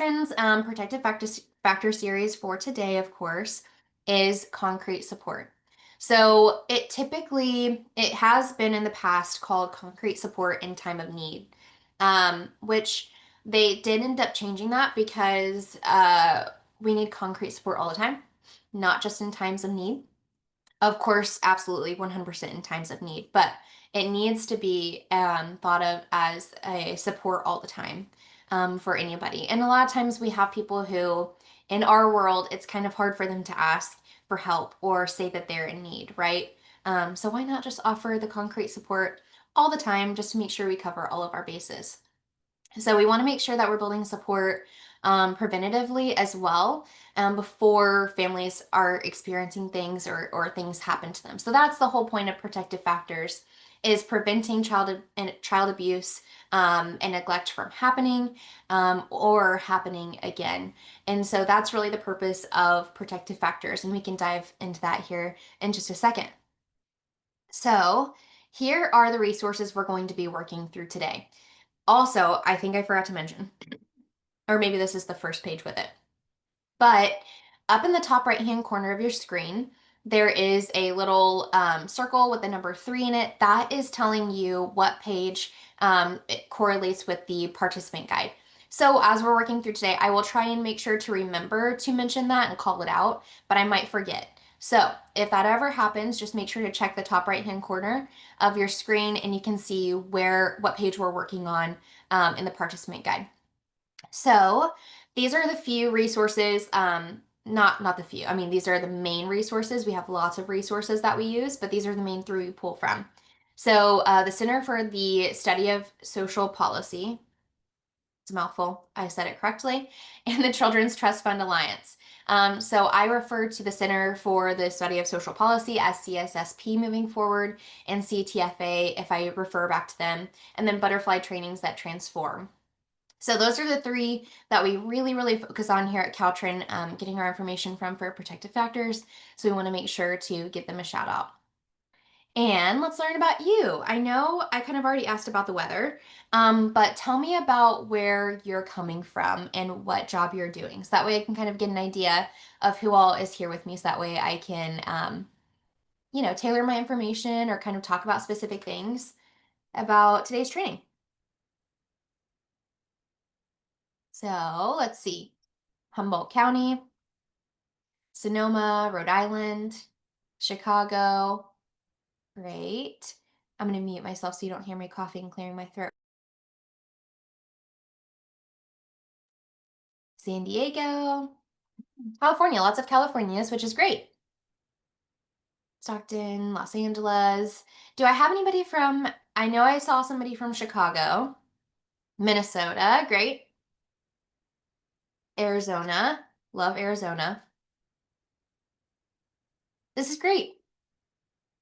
CalTrin's protective factor series for today, of course, is concrete support. So it has been in the past called concrete support in time of need, which they did end up changing that because we need concrete support all the time, not just in times of need. Of course, absolutely 100% in times of need, but it needs to be thought of as a support all the time for anybody. And a lot of times we have people who, in our world, it's kind of hard for them to ask for help or say that they're in need, right? So why not just offer the concrete support all the time just to make sure we cover all of our bases? So we want to make sure that we're building support preventatively as well before families are experiencing things or things happen to them. So that's the whole point of protective factors is preventing child abuse and neglect from happening or happening again. And so that's really the purpose of protective factors. And we can dive into that here in just a second. So here are the resources we're going to be working through today. Also, I think I forgot to mention, or maybe this is the first page with it, but up in the top right-hand corner of your screen, there is a little circle with the number 3 in it. That is telling you what page it correlates with the participant guide. So as we're working through today, I will try and make sure to remember to mention that and call it out, but I might forget. So if that ever happens, just make sure to check the top right-hand corner of your screen and you can see what page we're working on in the participant guide. So these are the few resources, not the few. I mean, these are the main resources. We have lots of resources that we use, but these are the main 3 we pull from. So the Center for the Study of Social Policy, it's a mouthful, I said it correctly, and the Children's Trust Fund Alliance. So I refer to the Center for the Study of Social Policy as CSSP moving forward, and CTFA if I refer back to them, and then Butterfly Trainings that transform. So those are the 3 that we really focus on here at CalTrin, getting our information from for protective factors. So we want to make sure to give them a shout out. And let's learn about you. I know I kind of already asked about the weather, but tell me about where you're coming from and what job you're doing. So that way I can kind of get an idea of who all is here with me. So that way I can, tailor my information or kind of talk about specific things about today's training. So let's see. Humboldt County, Sonoma, Rhode Island, Chicago. Great. I'm going to mute myself so you don't hear me coughing and clearing my throat. San Diego, California, lots of Californias, which is great. Stockton, Los Angeles. Do I have anybody I know I saw somebody from Chicago, Minnesota, great. Arizona, love Arizona. This is great.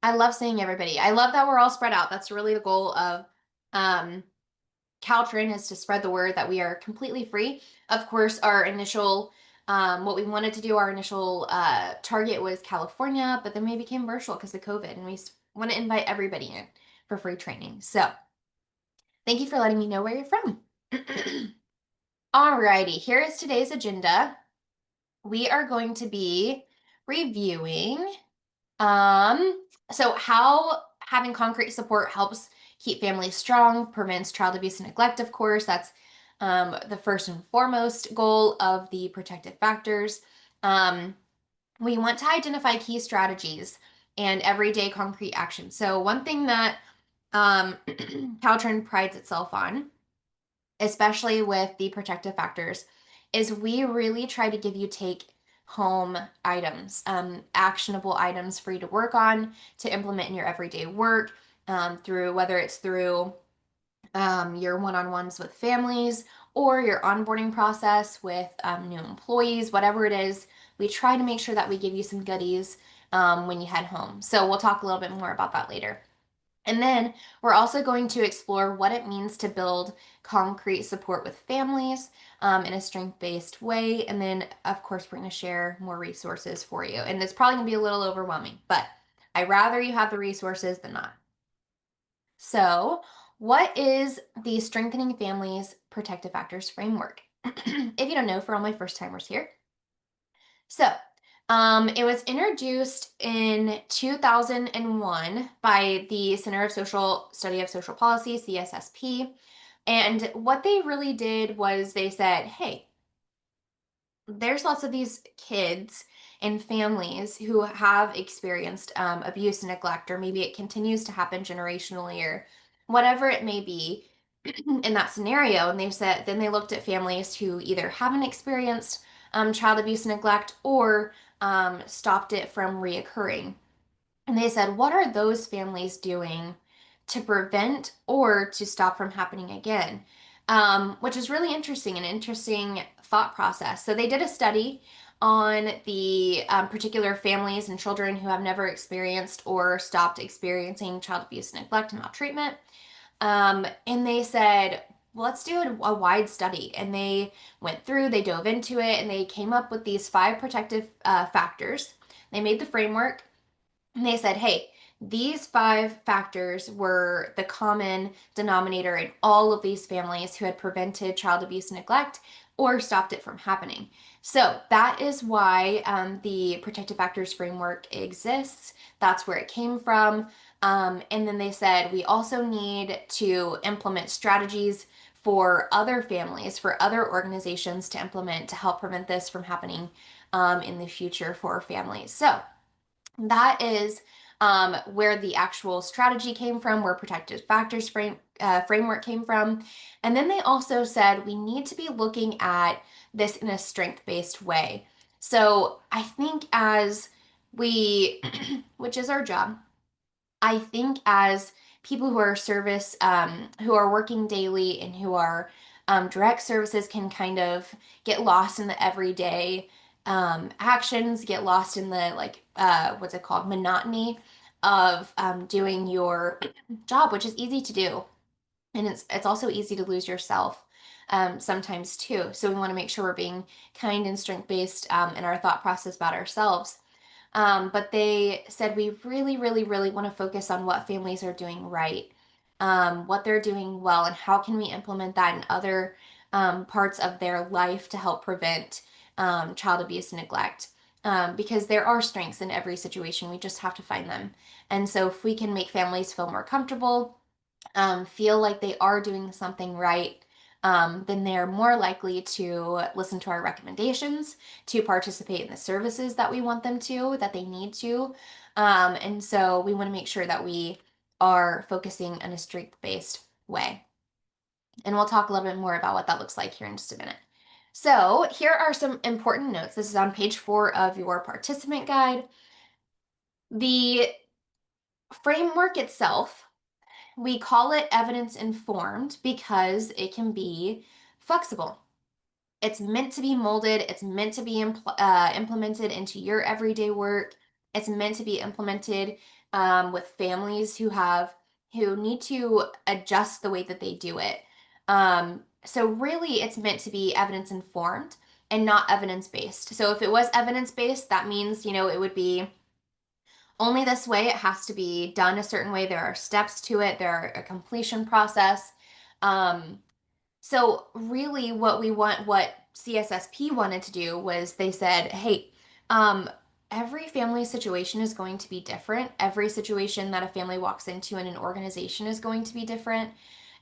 I love seeing everybody. I love that we're all spread out. That's really the goal of CalTrin, is to spread the word that we are completely free. Of course, what we wanted to do, our initial target was California, but then we became virtual because of COVID, and we want to invite everybody in for free training. So thank you for letting me know where you're from. Alrighty, here is today's agenda. We are going to be reviewing so how having concrete support helps keep families strong, prevents child abuse and neglect, of course. That's the first and foremost goal of the protective factors. We want to identify key strategies and everyday concrete action. So one thing that CalTrin prides itself on, especially with the protective factors, is we really try to give you take home items, actionable items for you to work on, to implement in your everyday work, through whether it's through your one-on-ones with families or your onboarding process with new employees, whatever it is. We try to make sure that we give you some goodies when you head home. So we'll talk a little bit more about that later. And then we're also going to explore what it means to build concrete support with families in a strength-based way. And then, of course, we're going to share more resources for you. And it's probably going to be a little overwhelming, but I'd rather you have the resources than not. So, what is the Strengthening Families Protective Factors framework? If you don't know, for all my first timers here. So, it was introduced in 2001 by the Center of Social Study of Social Policy, CSSP. And what they really did was they said, hey, there's lots of these kids and families who have experienced abuse and neglect, or maybe it continues to happen generationally, or whatever it may be in that scenario. And they said, then they looked at families who either haven't experienced child abuse and neglect or stopped it from reoccurring. And they said, what are those families doing to prevent or to stop from happening again? Which is really interesting, an interesting thought process. So they did a study on the particular families and children who have never experienced or stopped experiencing child abuse, neglect, and maltreatment. And they said, well, let's do a wide study. And they went through, they dove into it, and they came up with these five protective factors. They made the framework and they said, hey, these five factors were the common denominator in all of these families who had prevented child abuse and neglect or stopped it from happening. So that is why the protective factors framework exists. That's where it came from. And then they said we also need to implement strategies for other families, for other organizations to implement to help prevent this from happening in the future for families. So that is where the actual strategy came from, where protective factors framework came from. And then they also said we need to be looking at this in a strength-based way. So I think as we, which is our job, I think as people who are service, who are working daily and who are direct services can kind of get lost in the everyday actions, get lost in the like, what's it called, monotony of doing your job, which is easy to do. And it's also easy to lose yourself sometimes too. So we want to make sure we're being kind and strength-based in our thought process about ourselves. But they said we really, really, really want to focus on what families are doing right, what they're doing well, and how can we implement that in other parts of their life to help prevent child abuse and neglect. Because there are strengths in every situation, we just have to find them. And so if we can make families feel more comfortable, feel like they are doing something right, then they're more likely to listen to our recommendations, to participate in the services that we want them to, that they need to. And so we want to make sure that we are focusing in a strength-based way. And we'll talk a little bit more about what that looks like here in just a minute. So here are some important notes. This is on page 4 of your participant guide. The framework itself, we call it evidence informed because it can be flexible. It's meant to be molded, it's meant to be implemented into your everyday work. It's meant to be implemented with families who need to adjust the way that they do it. So really it's meant to be evidence informed and not evidence based. So if it was evidence based, that means, it would be only this way. It has to be done a certain way. There are steps to it. There are a completion process. Um, so really what CSSP wanted to do was they said, hey, um, every family situation is going to be different. Every situation that a family walks into in an organization is going to be different.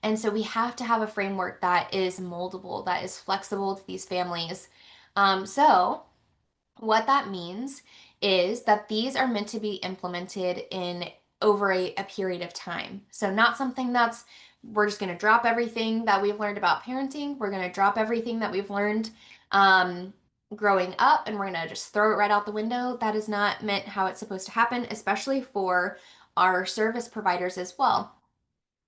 And so we have to have a framework that is moldable, that is flexible to these families. So what that means is that these are meant to be implemented in over a period of time. So not something that's we're just going to drop everything that we've learned about parenting. We're going to drop everything that we've learned um, growing up and we're going to just throw it right out the window. That is not meant how it's supposed to happen, especially for our service providers as well.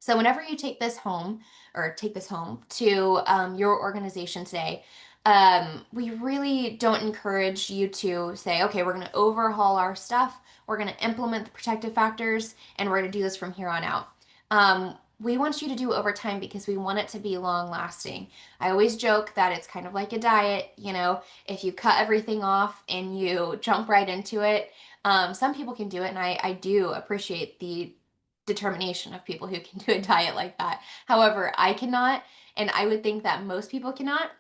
So whenever you take this home or take this home to your organization today, we really don't encourage you to say, okay, we're going to overhaul our stuff, we're going to implement the protective factors, and we're going to do this from here on out. We want you to do over time because we want it to be long lasting. I always joke that it's kind of like a diet, if you cut everything off and you jump right into it, some people can do it, and I do appreciate the determination of people who can do a diet like that. However, I cannot, and I would think that most people cannot.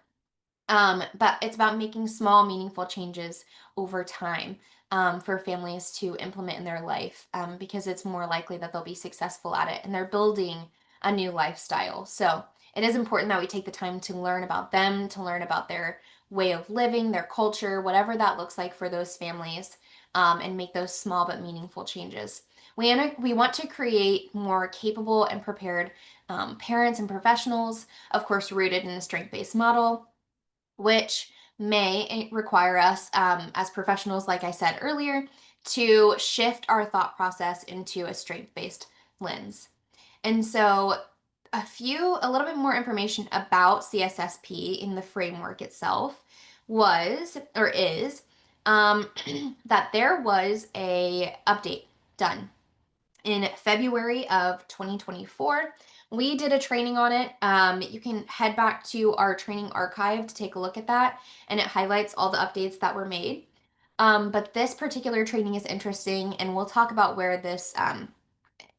But it's about making small, meaningful changes over time for families to implement in their life because it's more likely that they'll be successful at it and they're building a new lifestyle. So it is important that we take the time to learn about them, to learn about their way of living, their culture, whatever that looks like for those families, and make those small but meaningful changes. We want to create more capable and prepared parents and professionals, of course, rooted in a strength based model which may require us as professionals, like I said earlier, to shift our thought process into a strength based lens. And so, a little bit more information about CSSP in the framework itself was or is that there was a update done in February of 2024. We did a training on it. You can head back to our training archive to take a look at that, and it highlights all the updates that were made. But this particular training is interesting, and we'll talk about where this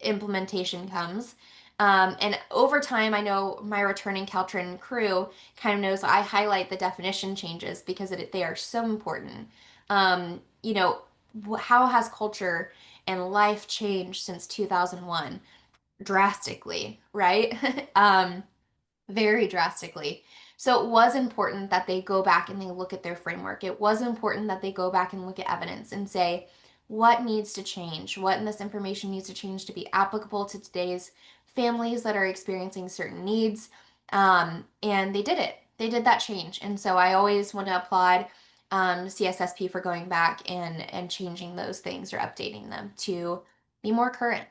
implementation comes. And over time, I know my returning CalTrin crew kind of knows I highlight the definition changes because they are so important. You know, how has culture and life changed since 2001? Drastically, right? Very drastically. So it was important that they go back and they look at their framework. It was important that they go back and look at evidence and say, what needs to change? What in this information needs to change to be applicable to today's families that are experiencing certain needs? And they did it. They did that change. And so I always want to applaud CSSP for going back and changing those things or updating them to be more current.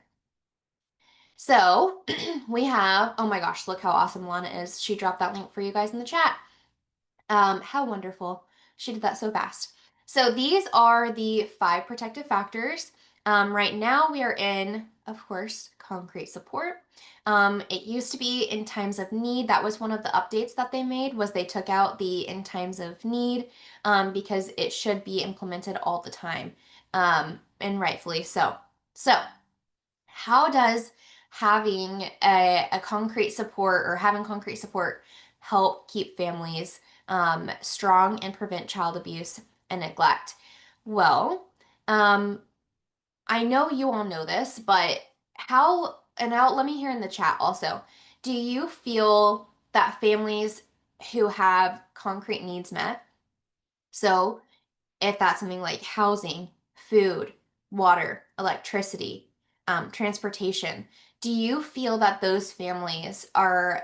So we have, oh my gosh, look how awesome Lana is. She dropped that link for you guys in the chat. How wonderful. She did that so fast. So these are the 5 protective factors. Right now we are in, of course, concrete support. It used to be in times of need. That was one of the updates that they made was they took out the in times of need because it should be implemented all the time, and rightfully so. So how does having a concrete support or having concrete support help keep families strong and prevent child abuse and neglect? Well, um, I know you all know this, but let me hear in the chat also. Do you feel that families who have concrete needs met, so if that's something like housing, food, water, electricity, transportation, do you feel that those families are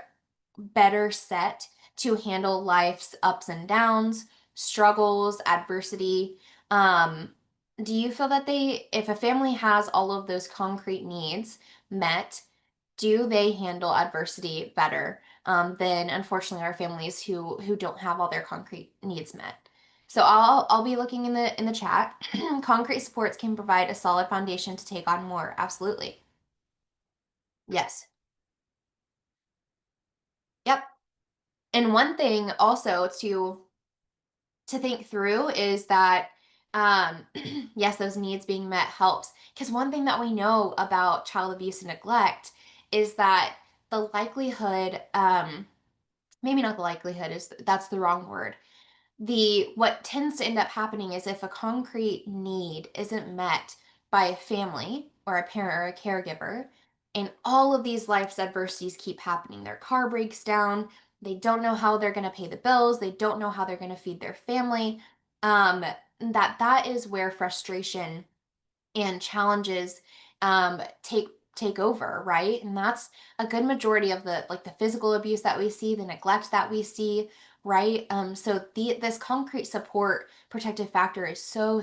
better set to handle life's ups and downs, struggles, adversity? Um, do you feel that if a family has all of those concrete needs met, do they handle adversity better than unfortunately our families who don't have all their concrete needs met? So I'll be looking in the chat. Concrete supports can provide a solid foundation to take on more. Absolutely. Yes. Yep. And one thing also to think through is that yes, those needs being met helps. Because one thing that we know about child abuse and neglect is that the likelihood, maybe not the likelihood is that's the wrong word. The what tends to end up happening is if a concrete need isn't met by a family or a parent or a caregiver, and all of these life's adversities keep happening. Their car breaks down, they don't know how they're going to pay the bills, they don't know how they're going to feed their family. Um, that is where frustration and challenges take over, right? And that's a good majority of the physical abuse that we see, the neglect that we see, right? So this concrete support protective factor is so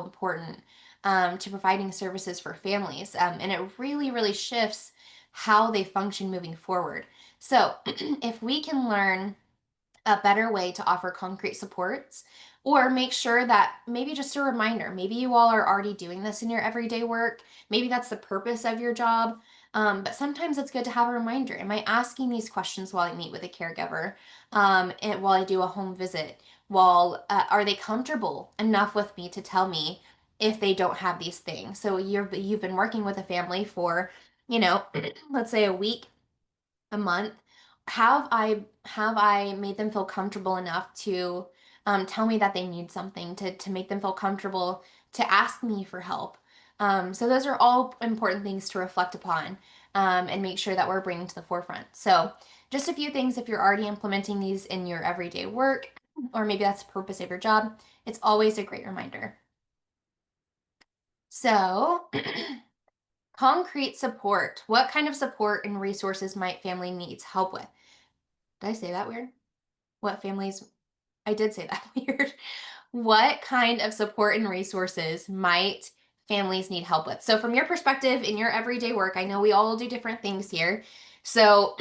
important to providing services for families, and it really shifts how they function moving forward. So if we can learn a better way to offer concrete supports or make sure that maybe just a reminder, maybe you all are already doing this in your everyday work, maybe that's the purpose of your job, but sometimes it's good to have a reminder. Am I asking these questions while I meet with a caregiver, and while I do a home visit, while are they comfortable enough with me to tell me if they don't have these things? So you've been working with a family for, you know, let's say a week, a month. have I made them feel comfortable enough to tell me that they need something to make them feel comfortable to ask me for help. So those are all important things to reflect upon and make sure that we're bringing to the forefront. So just a few things if you're already implementing these in your everyday work, or maybe that's the purpose of your job, it's always a great reminder. So concrete support. What kind of support and resources might family needs help with? Did I say that weird? What families I did say that weird. What kind of support and resources might families need help with? So, from your perspective in your everyday work, I know we all do different things here. So,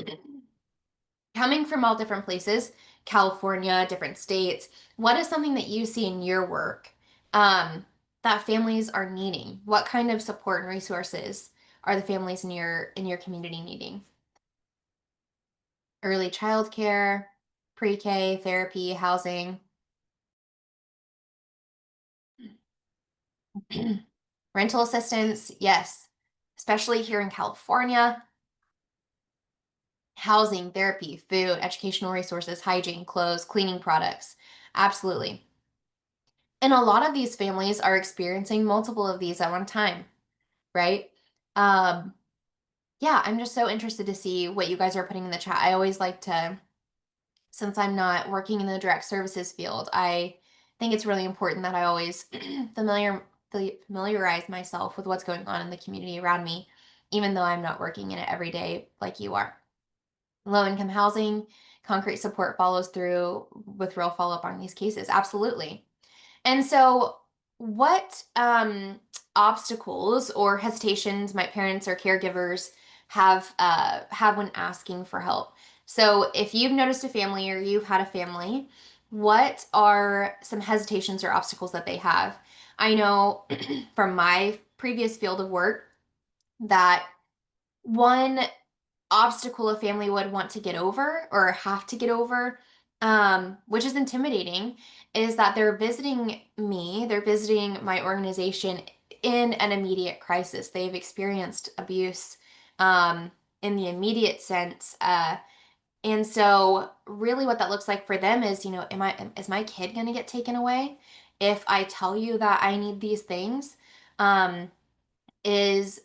coming from all different places, California, different states, what is something that you see in your work that families are needing? What kind of support and resources are the families in your community needing? Early childcare, pre-K, therapy, housing. Rental assistance, yes, especially here in California. Housing, therapy, food, educational resources, hygiene, clothes, cleaning products. Absolutely. And a lot of these families are experiencing multiple of these at one time, right? Um, yeah, I'm just so interested to see what you guys are putting in the chat. I always like to, since I'm not working in the direct services field, I think it's really important that I always familiarize myself with what's going on in the community around me, even though I'm not working in it every day like you are. Low income housing, concrete support follows through with real follow up on these cases. Absolutely. And so, what obstacles or hesitations might parents or caregivers have when asking for help? So, if you've noticed a family or you've had a family, what are some hesitations or obstacles that they have? I know from my previous field of work that one obstacle a family would want to get over or have to get over, which is intimidating, is that they're visiting me, they're visiting my organization in an immediate crisis. They've experienced abuse in the immediate sense. And so really what that looks like for them is, is my kid going to get taken away if I tell you that I need these things? Um, is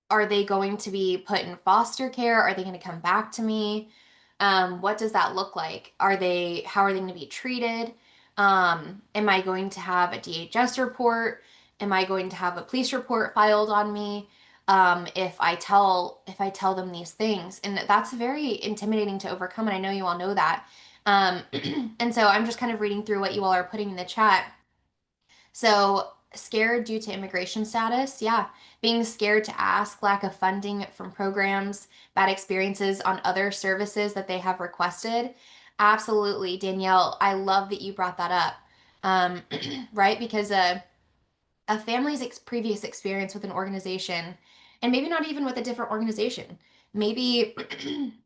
are they going to be put in foster care? Are they going to come back to me? What does that look like? How are they going to be treated? Am I going to have a DHS report? Am I going to have a police report filed on me? If I tell them these things, and that's very intimidating to overcome, and I know you all know that. Um, and so I'm just kind of reading through what you all are putting in the chat. So, scared due to immigration status, yeah. Being scared to ask, lack of funding from programs, bad experiences on other services that they have requested. Absolutely, Danielle, I love that you brought that up. Right? Because a family's previous experience with an organization, and maybe not even with a different organization, maybe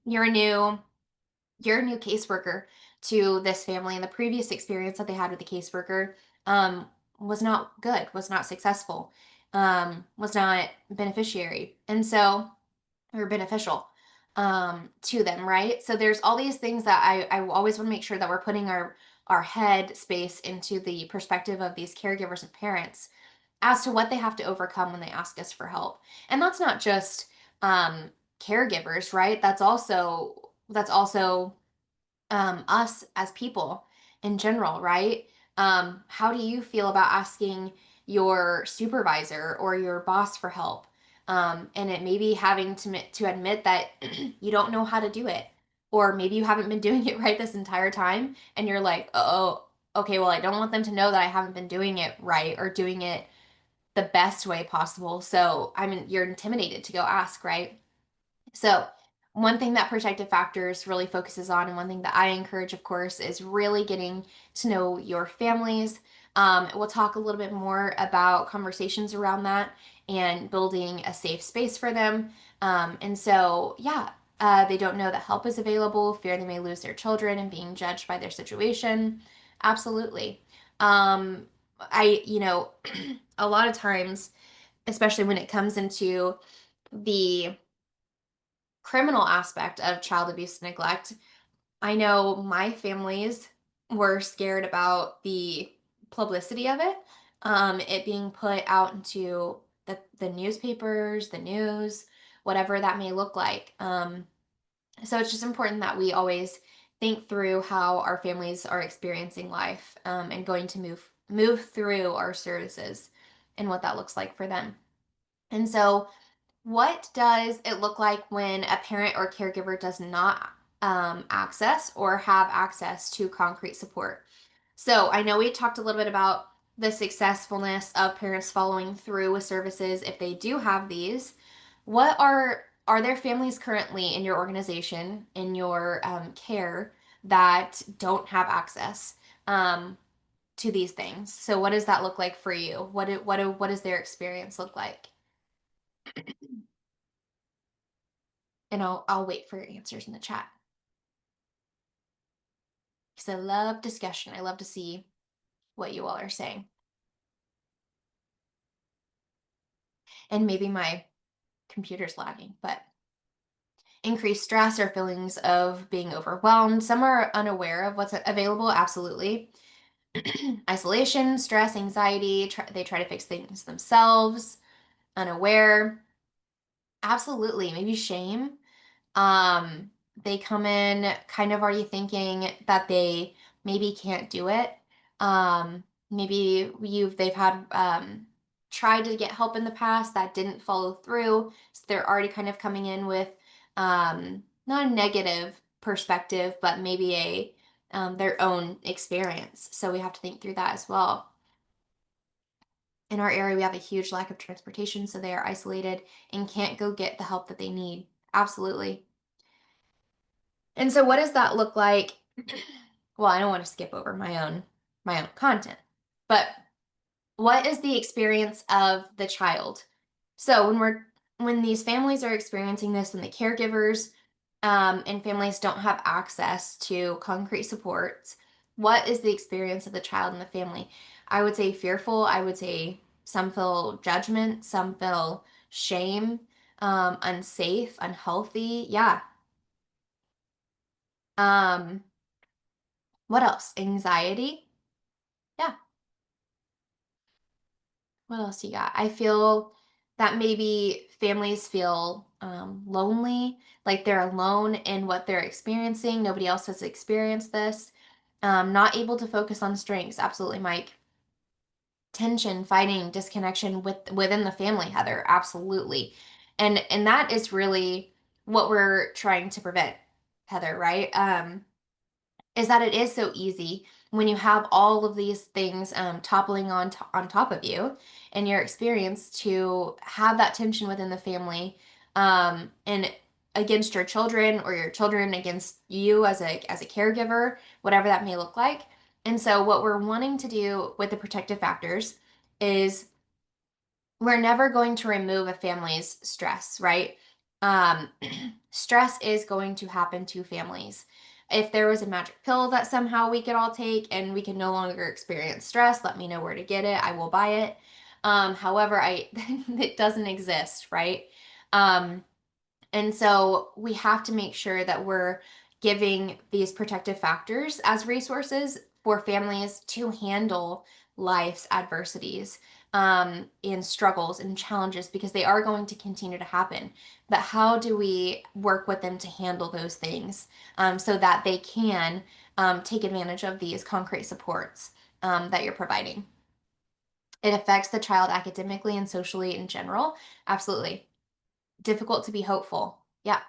you're a new you're a new caseworker to this family, and the previous experience that they had with the caseworker um, was not good, was not successful, was not beneficiary, and so or beneficial to them, right? So there's all these things that I always want to make sure that we're putting our head space into the perspective of these caregivers and parents as to what they have to overcome when they ask us for help, and that's not just caregivers, right? That's also us as people in general, right? How do you feel about asking your supervisor or your boss for help? And it maybe having to admit that you don't know how to do it, or maybe you haven't been doing it right this entire time, and you're like, oh, okay, well, I don't want them to know that I haven't been doing it right or doing it the best way possible. So I mean, you're intimidated to go ask, right? So, one thing that protective factors really focuses on, and one thing that I encourage, of course, is really getting to know your families. We'll talk a little bit more about conversations around that and building a safe space for them. And so, yeah, they don't know that help is available, fear they may lose their children and being judged by their situation. Absolutely. I, a lot of times, especially when it comes into the criminal aspect of child abuse and neglect, I know my families were scared about the publicity of it, it being put out into the newspapers, the news, whatever that may look like. So it's just important that we always think through how our families are experiencing life, and going to move through our services and what that looks like for them. And so, what does it look like when a parent or caregiver does not access or have access to concrete support? So I know we talked a little bit about the successfulness of parents following through with services if they do have these. What are there families currently in your organization, in your care, that don't have access um, to these things? So what does that look like for you? What does their experience look like? And I'll wait for your answers in the chat because I love discussion. I love to see what you all are saying. And maybe my computer's lagging, but increased stress or feelings of being overwhelmed. Some are unaware of what's available, absolutely. Isolation, stress, anxiety, they try to fix things themselves, unaware. Absolutely. Maybe shame. Um, they come in kind of already thinking that they maybe can't do it. Maybe they've had tried to get help in the past that didn't follow through. So they're already kind of coming in with not a negative perspective, but maybe a their own experience. So we have to think through that as well. In our area, we have a huge lack of transportation, so they are isolated and can't go get the help that they need. Absolutely. And so what does that look like? Well, I don't want to skip over my own content. But what is the experience of the child? So when these families are experiencing this and the caregivers and families don't have access to concrete supports, what is the experience of the child and the family? I would say fearful. I would say some feel judgment, some feel shame, unsafe, unhealthy. Yeah. Um, what else? Anxiety. Yeah. What else you got? I feel that maybe families feel lonely, like they're alone in what they're experiencing. Nobody else has experienced this. Not able to focus on strengths. Absolutely, Mike. Tension, fighting, disconnection within the family, Heather. Absolutely. And that is really what we're trying to prevent, Heather, right? Is that it is so easy when you have all of these things toppling on top of you and your experience to have that tension within the family, and against your children or your children against you as a caregiver, whatever that may look like. And so what we're wanting to do with the protective factors is we're never going to remove a family's stress, right? Um, stress is going to happen to families. If there was a magic pill that somehow we could all take and we can no longer experience stress, let me know where to get it. I will buy it. However, it doesn't exist, right? Um, and so we have to make sure that we're giving these protective factors as resources for families to handle life's adversities, and struggles and challenges because they are going to continue to happen. But how do we work with them to handle those things, so that they can take advantage of these concrete supports that you're providing? It affects the child academically and socially in general. Absolutely. Difficult to be hopeful. Yeah.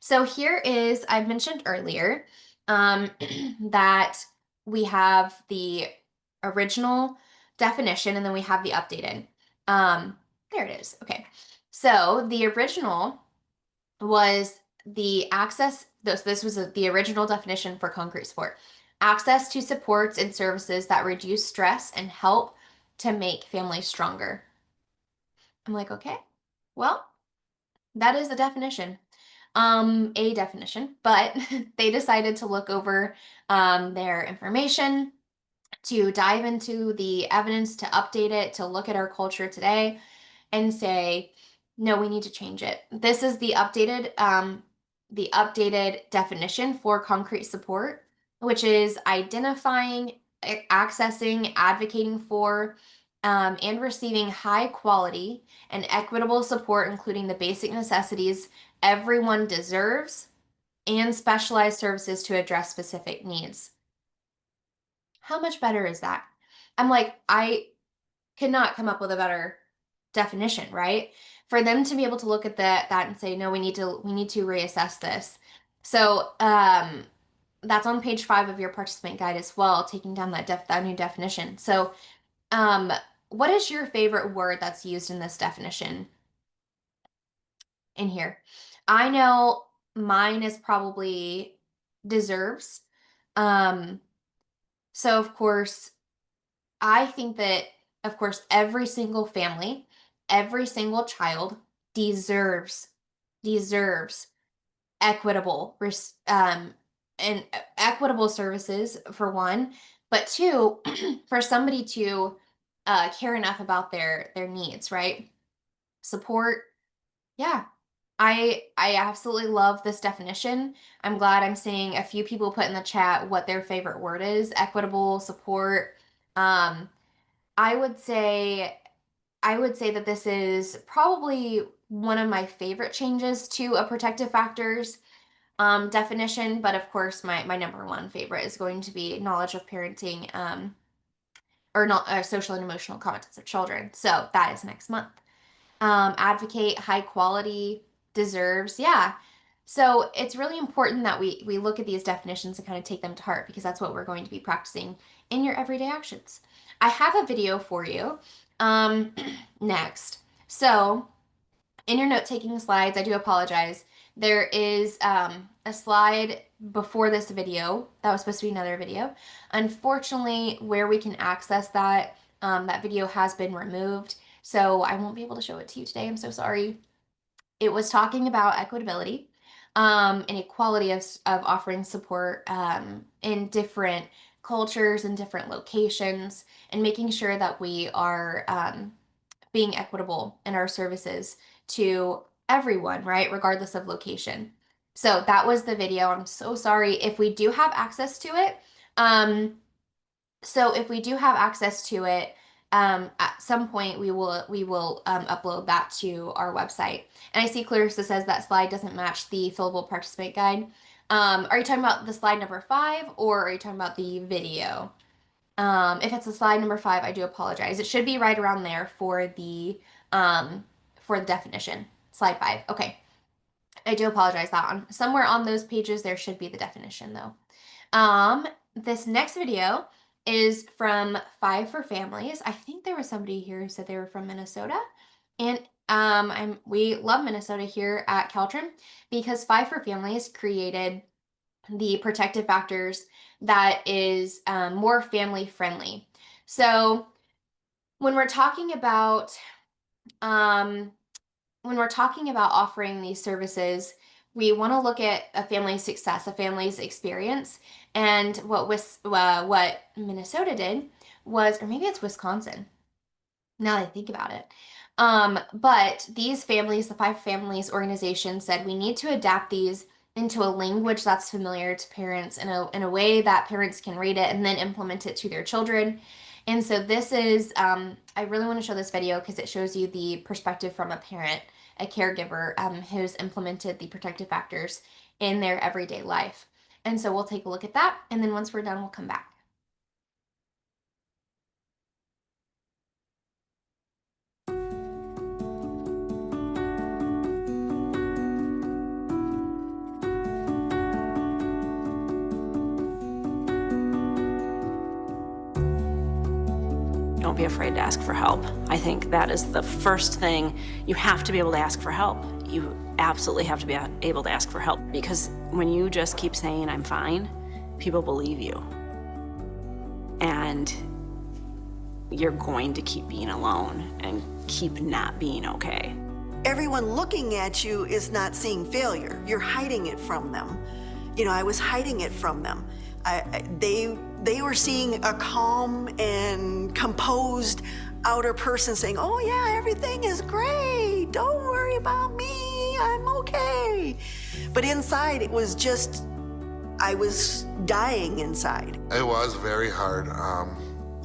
So here is, I mentioned earlier that we have the original definition and then we have the updated. Um, there it is. Okay. So the original was the access, this was the original definition for concrete support. Access to supports and services that reduce stress and help to make families stronger. I'm like, okay, well, that is the definition. A definition, but they decided to look over their information, to dive into the evidence, to update it, to look at our culture today and say, No, we need to change it. This is the updated definition for concrete support, which is identifying, accessing, advocating for, and receiving high quality and equitable support, including the basic necessities everyone deserves and specialized services to address specific needs. How much better is that? I'm like, I could not come up with a better definition, right? For them to be able to look at that and say, no, we need to reassess this. So that's on page 5 of your participant guide as well, taking down that new definition. So um, what is your favorite word that's used in this definition in here? I know mine is probably deserves. Um, so of course, I think that, of course, every single family, every single child deserves deserves equitable and equitable services for one, but two, for somebody to care enough about their needs, right? Support. Yeah. I absolutely love this definition. I'm glad I'm seeing a few people put in the chat what their favorite word is. Equitable, support. Um, I would say I would say that this is probably one of my favorite changes to a protective factors definition, but of course my number one favorite is going to be knowledge of parenting or not social and emotional competence of children. So that is next month. Advocate high quality deserves, yeah. So it's really important that we look at these definitions and kind of take them to heart because that's what we're going to be practicing in your everyday actions. I have a video for you next. So in your note-taking slides, I do apologize. There is a slide before this video that was supposed to be another video. Unfortunately, where we can access that, that video has been removed, so I won't be able to show it to you today. I'm so sorry. It was talking about equitability and equality of offering support in different cultures and different locations, and making sure that we are being equitable in our services to everyone, right? Regardless of location. So that was the video. I'm so sorry if we do have access to it. So if we do have access to it, at some point we will upload that to our website. And I see Clarissa says that slide doesn't match the fillable participant guide. Are you talking about the slide number 5 or are you talking about the video? If it's a slide number 5, I do apologize. It should be right around there um, for the definition. Slide 5. Okay. I do apologize that on somewhere on those pages there should be the definition though. This next video is from Five for Families. I think there was somebody here who said they were from Minnesota. And we love Minnesota here at CalTrin because Five for Families created the protective factors that is more family friendly. So when we're talking about um, offering these services, we want to look at a family's success, a family's experience, and what Minnesota did was, or maybe it's Wisconsin. Now that I think about it. But these families, the Five Families organization said we need to adapt these into a language that's familiar to parents in a way that parents can read it and then implement it to their children. And so this is, I really want to show this video because it shows you the perspective from a parent, a caregiver who's implemented the protective factors in their everyday life. And so we'll take a look at that. And then once we're done, we'll come back. Don't be afraid to ask for help. I think that is the first thing. You have to be able to ask for help. You absolutely have to be able to ask for help, because when you just keep saying, I'm fine, people believe you. And you're going to keep being alone and keep not being okay. Everyone looking at you is not seeing failure. You're hiding it from them. You know, I was hiding it from them. They were seeing a calm and composed outer person saying, oh, yeah, everything is great. Don't worry about me. I'm okay. But inside, it was just, I was dying inside. It was very hard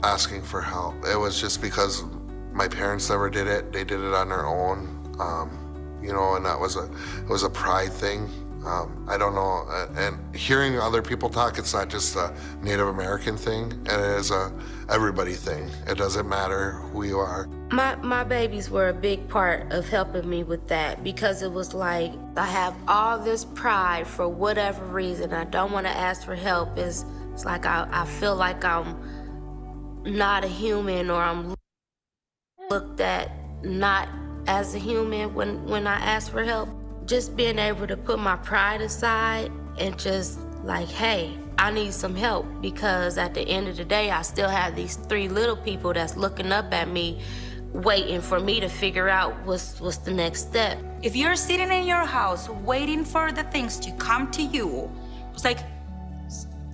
asking for help. It was just because my parents never did it. They did it on their own, and that was it was a pride thing. I don't know. And hearing other people talk, it's not just a Native American thing. It is a everybody thing. It doesn't matter who you are. My babies were a big part of helping me with that, because it was like I have all this pride for whatever reason. I don't want to ask for help. It's like I feel like I'm not a human, or I'm looked at not as a human when I ask for help. Just being able to put my pride aside and just like, hey, I need some help, because at the end of the day, I still have these 3 little people that's looking up at me, waiting for me to figure out what's the next step. If you're sitting in your house waiting for the things to come to you, it's like,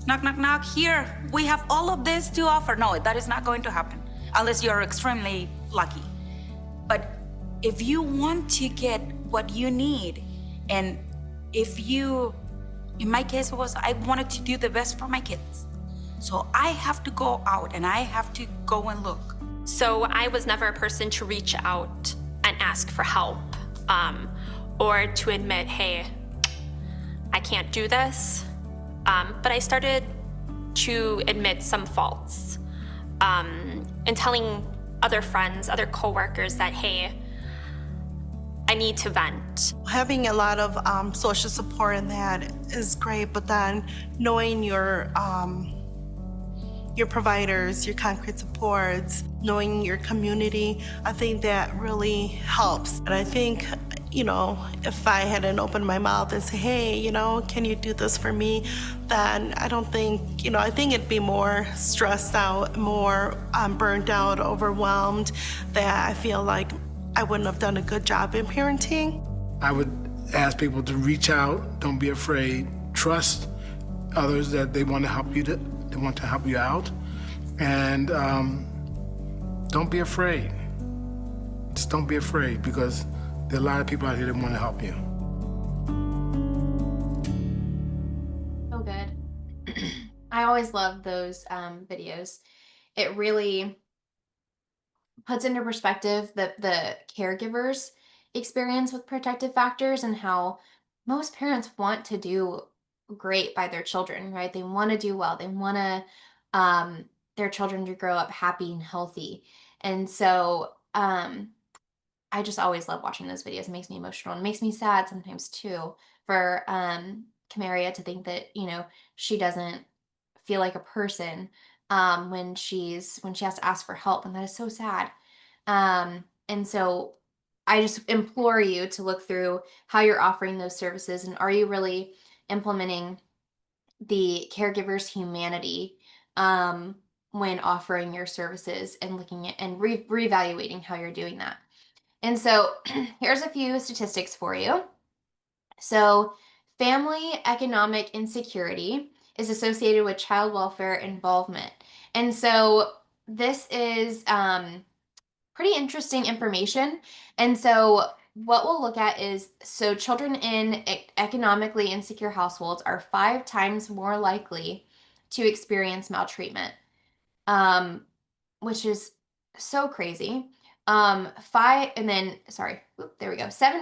knock, knock, knock, here, we have all of this to offer. No, that is not going to happen unless you're extremely lucky. But if you want to get what you need, and if you, in my case, I wanted to do the best for my kids. So I have to go out and I have to go and look. So I was never a person to reach out and ask for help, or to admit, hey, I can't do this. But I started to admit some faults, and telling other friends, other coworkers that, hey, I need to vent. Having a lot of social support in that is great, but then knowing your providers, your concrete supports, knowing your community, I think that really helps. And I think, if I hadn't opened my mouth and say, hey, can you do this for me? Then I don't think, I think it'd be more stressed out, more burnt out, overwhelmed, that I feel like I wouldn't have done a good job in parenting. I would ask people to reach out, don't be afraid, trust others that they want to help you, they want to help you out, and don't be afraid. Just don't be afraid, because there are a lot of people out here that want to help you. So good. I always love those videos. It really puts into perspective the caregiver's experience with protective factors, and how most parents want to do great by their children, right? They want to do well. They want their children to grow up happy and healthy. And so I just always love watching those videos. It makes me emotional. It makes me sad sometimes too, for Camaria to think that, she doesn't feel like a person when she has to ask for help, and that is so sad. And so I just implore you to look through how you're offering those services, and are you really implementing the caregiver's humanity when offering your services, and looking at and reevaluating how you're doing that. And so here's a few statistics for you. So, family economic insecurity is associated with child welfare involvement. And so this is pretty interesting information. And so what we'll look at is, so children in economically insecure households are 5 times more likely to experience maltreatment, which is so crazy. 7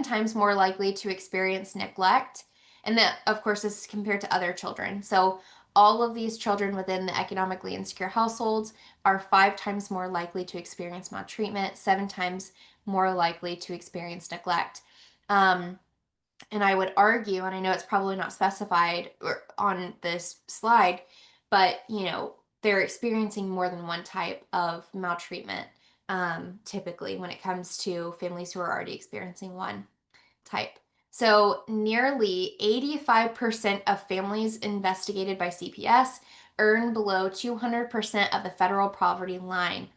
times more likely to experience neglect. And that, of course, is compared to other children. So all of these children within the economically insecure households are 5 times more likely to experience maltreatment, 7 times more likely to experience neglect. And I would argue, and I know it's probably not specified on this slide, but they're experiencing more than one type of maltreatment, typically when it comes to families who are already experiencing one type. So nearly 85% of families investigated by CPS earn below 200% of the federal poverty line.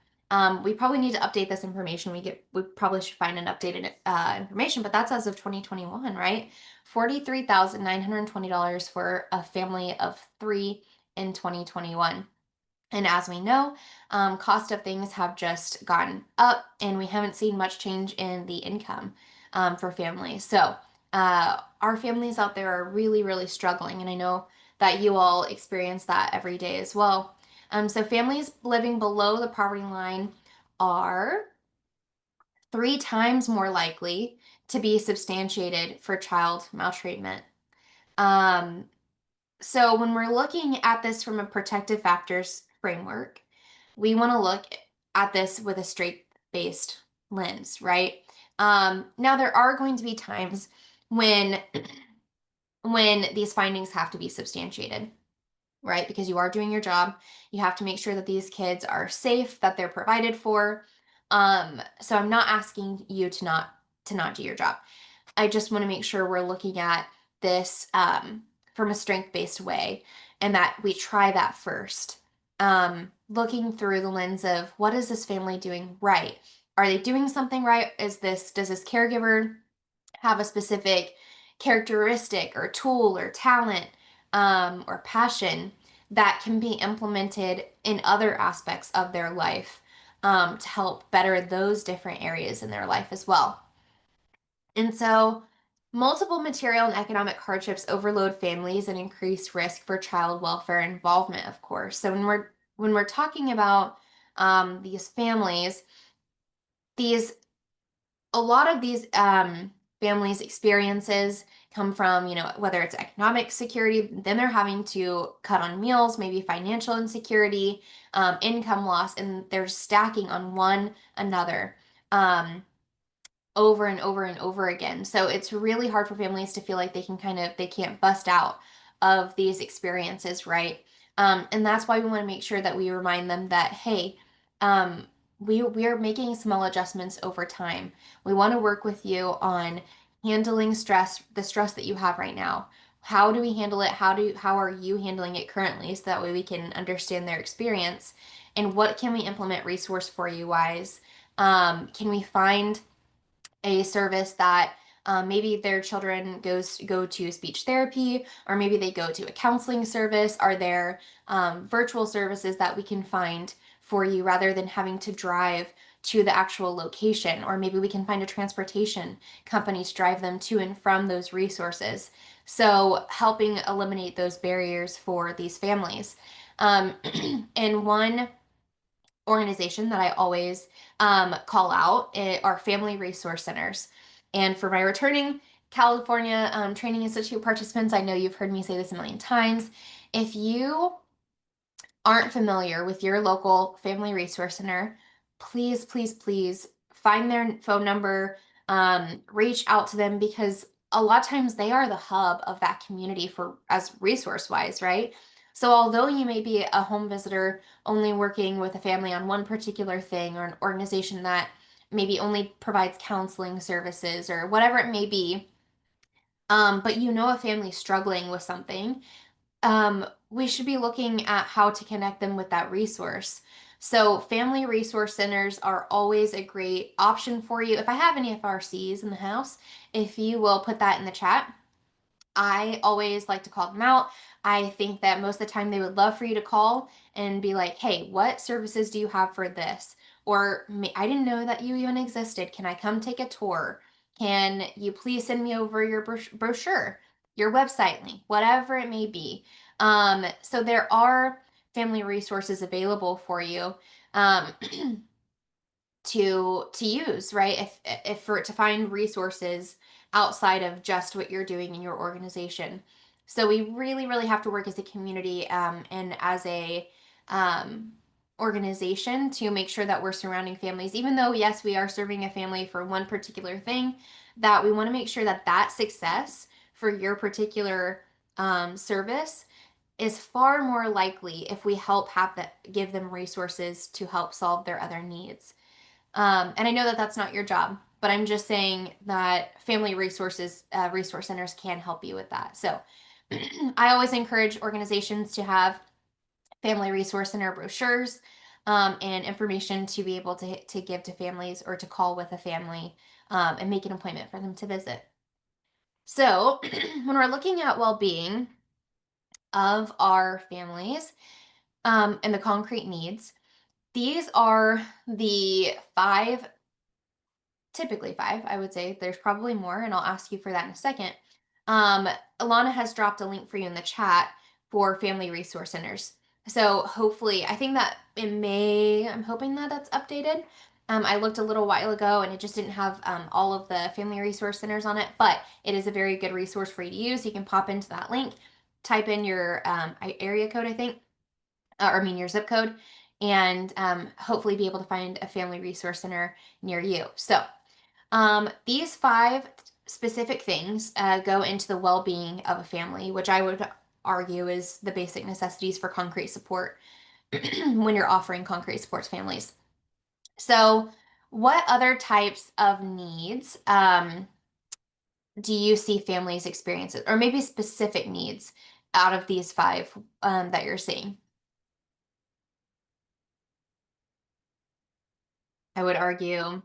We probably need to update this information. We probably should find an updated information, but that's as of 2021, right? $43,920 for a family of 3 in 2021. And as we know, cost of things have just gone up, and we haven't seen much change in the income for families. So, our families out there are really, really struggling, and I know that you all experience that every day as well. So, families living below the poverty line are 3 times more likely to be substantiated for child maltreatment. Um, so, when we're looking at this from a protective factors framework, we want to look at this with a straight based lens, right? Now, there are going to be times when these findings have to be substantiated, right? Because you are doing your job. You have to make sure that these kids are safe, that they're provided for. So I'm not asking you to not do your job. I just want to make sure we're looking at this from a strength based way, and that we try that first. Looking through the lens of what is this family doing right? Are they doing something right? Does this caregiver have a specific characteristic or tool or talent or passion that can be implemented in other aspects of their life to help better those different areas in their life as well. And so, multiple material and economic hardships overload families and increase risk for child welfare involvement, of course. So when we're talking about these families, these a lot of these families' experiences come from, whether it's economic security, then they're having to cut on meals, maybe financial insecurity, income loss, and they're stacking on one another. Um, Over and over and over again. So it's really hard for families to feel like they can't bust out of these experiences, right? And that's why we want to make sure that we remind them that, hey, um, we are making small adjustments over time. We want to work with you on handling stress, the stress that you have right now. How do we handle it? How are you handling it currently? So that way we can understand their experience, and what can we implement resource for you wise? Can we find a service that maybe their children go to speech therapy, or maybe they go to a counseling service? Are there virtual services that we can find for you rather than having to drive to the actual location? Or maybe we can find a transportation company to drive them to and from those resources. So helping eliminate those barriers for these families. And one organization that I always call out are family resource centers. And for my returning California Training Institute participants, I know you've heard me say this a million times. If you aren't familiar with your local family resource center, please, please, please find their phone number, reach out to them, because a lot of times they are the hub of that community for as resource wise, right? So although you may be a home visitor only working with a family on one particular thing, or an organization that maybe only provides counseling services or whatever it may be, but you know a family struggling with something, we should be looking at how to connect them with that resource. So, family resource centers are always a great option for you. If I have any FRCs in the house, if you will put that in the chat, I always like to call them out. I think that most of the time they would love for you to call and be like, hey, what services do you have for this? Or I didn't know that you even existed. Can I come take a tour? Can you please send me over your brochure, your website link, whatever it may be? So there are family resources available for you. Um, to use, right? If for to find resources outside of just what you're doing in your organization. So we really, really have to work as a community and as a um, organization to make sure that we're surrounding families, even though yes, we are serving a family for one particular thing, that we want to make sure that that success for your particular service is far more likely if we help give them resources to help solve their other needs. And I know that that's not your job, but I'm just saying that family resource centers can help you with that. So I always encourage organizations to have family resource center brochures and information to be able to give to families, or to call with a family and make an appointment for them to visit. So when we're looking at well being of our families, and the concrete needs. These are the five, typically five, I would say. There's probably more, and I'll ask you for that in a second. Alana has dropped a link for you in the chat for family resource centers. So hopefully, I think that it may, I'm hoping that that's updated. I looked a little while ago and it just didn't have all of the family resource centers on it, but it is a very good resource for you to use. You can pop into that link, type in your area code, I think, or I mean your zip code, and hopefully be able to find a family resource center near you. So these five specific things go into the well-being of a family, which I would argue is the basic necessities for concrete support when you're offering concrete support to families. So, what other types of needs do you see families experience, or maybe specific needs out of these five that you're seeing? I would argue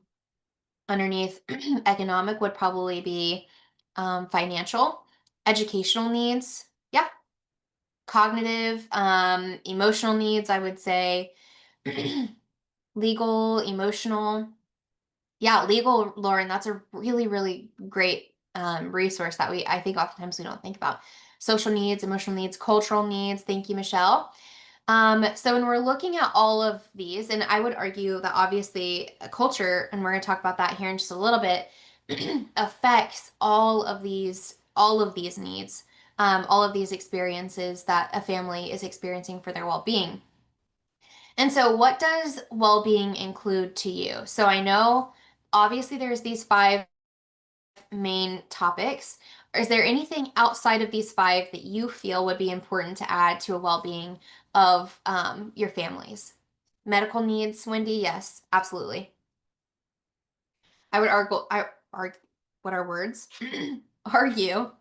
underneath economic would probably be financial, educational needs, yeah, cognitive, emotional needs, I would say, legal, emotional. Yeah, legal, Lauren, that's a really, really great resource that I think oftentimes we don't think about. Social needs, emotional needs, cultural needs. Thank you, Michelle. So when we're looking at all of these, and I would argue that obviously culture, and we're going to talk about that here in just a little bit, affects all of these needs, all of these experiences that a family is experiencing for their well-being. And so what does well-being include to you? So I know obviously there's these five main topics. Is there anything outside of these five that you feel would be important to add to a well-being of your families? Medical needs, Wendy? Yes, absolutely. I would argue, what are words? Argue,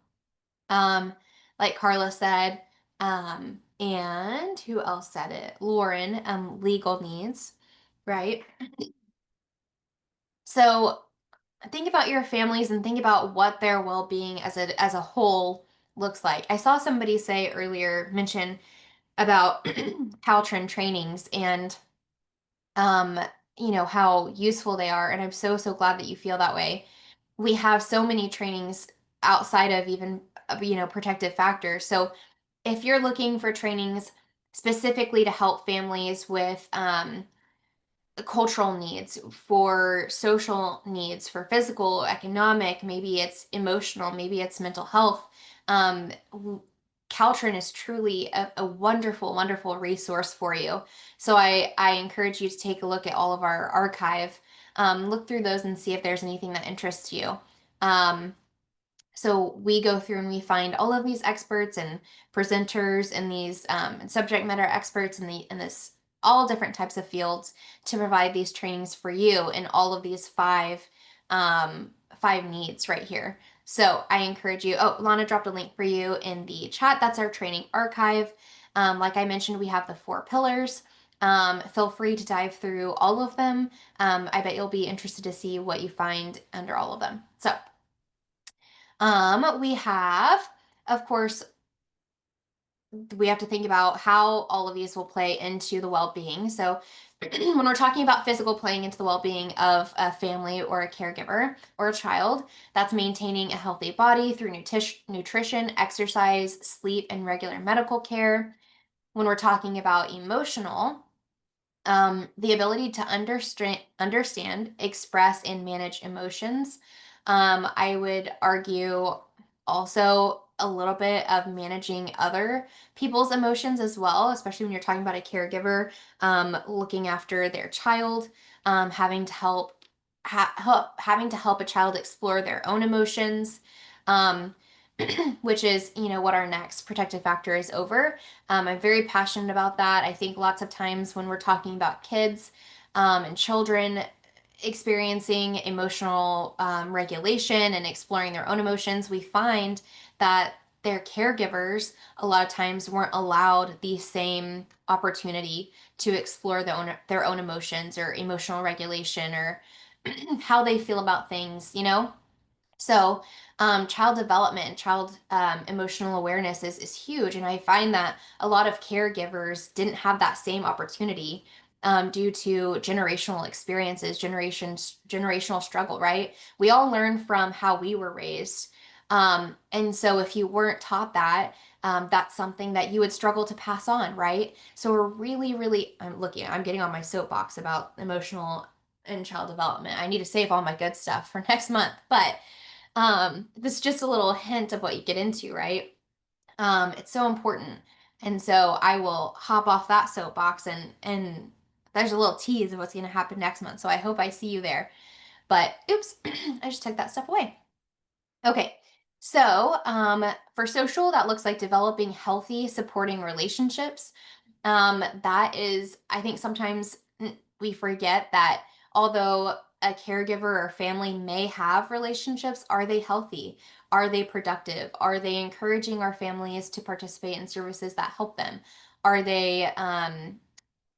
um, like Carla said, and who else said it? Lauren, legal needs, right? So think about your families and think about what their well-being as a whole looks like. I saw somebody say earlier mention about CalTrin trainings and um how useful they are, and I'm so glad that you feel that way. We have so many trainings outside of even protective factors. So if you're looking for trainings specifically to help families with cultural needs, for social needs, for physical, economic, maybe it's emotional, maybe it's mental health. Um, Caltrin is truly a wonderful, wonderful resource for you. So I encourage you to take a look at all of our archive, look through those and see if there's anything that interests you. Um, so we go through and we find all of these experts and presenters and these subject matter experts in this all different types of fields to provide these trainings for you in all of these five needs right here. So I encourage you. Oh, Lana dropped a link for you in the chat. That's our training archive. Like I mentioned, we have the 4 pillars. Feel free to dive through all of them. I bet you'll be interested to see what you find under all of them. So we have, of course, we have to think about how all of these will play into the well-being. So when we're talking about physical playing into the well-being of a family or a caregiver or a child, that's maintaining a healthy body through nutrition, exercise, sleep, and regular medical care. When we're talking about emotional, the ability to understand, express, and manage emotions. I would argue also a little bit of managing other people's emotions as well, especially when you're talking about a caregiver, looking after their child, having to having to help a child explore their own emotions. Um, which is, what our next protective factor is over. I'm very passionate about that. I think lots of times when we're talking about kids and children experiencing emotional regulation and exploring their own emotions, we find that their caregivers a lot of times weren't allowed the same opportunity to explore their own emotions or emotional regulation or how they feel about things. So, child development and child emotional awareness is huge. And I find that a lot of caregivers didn't have that same opportunity due to generational experiences, generational struggle, right? We all learn from how we were raised. And so, if you weren't taught that, that's something that you would struggle to pass on, right? So, we're really, really, I'm getting on my soapbox about emotional and child development. I need to save all my good stuff for next month. But this is just a little hint of what you get into, right? It's so important. And so I will hop off that soapbox and there's a little tease of what's going to happen next month. So I hope I see you there. But oops, I just took that stuff away. Okay. So, for social, that looks like developing healthy, supporting relationships. That is, I think sometimes we forget that although a caregiver or family may have relationships, are they healthy? Are they productive? Are they encouraging our families to participate in services that help them? Are they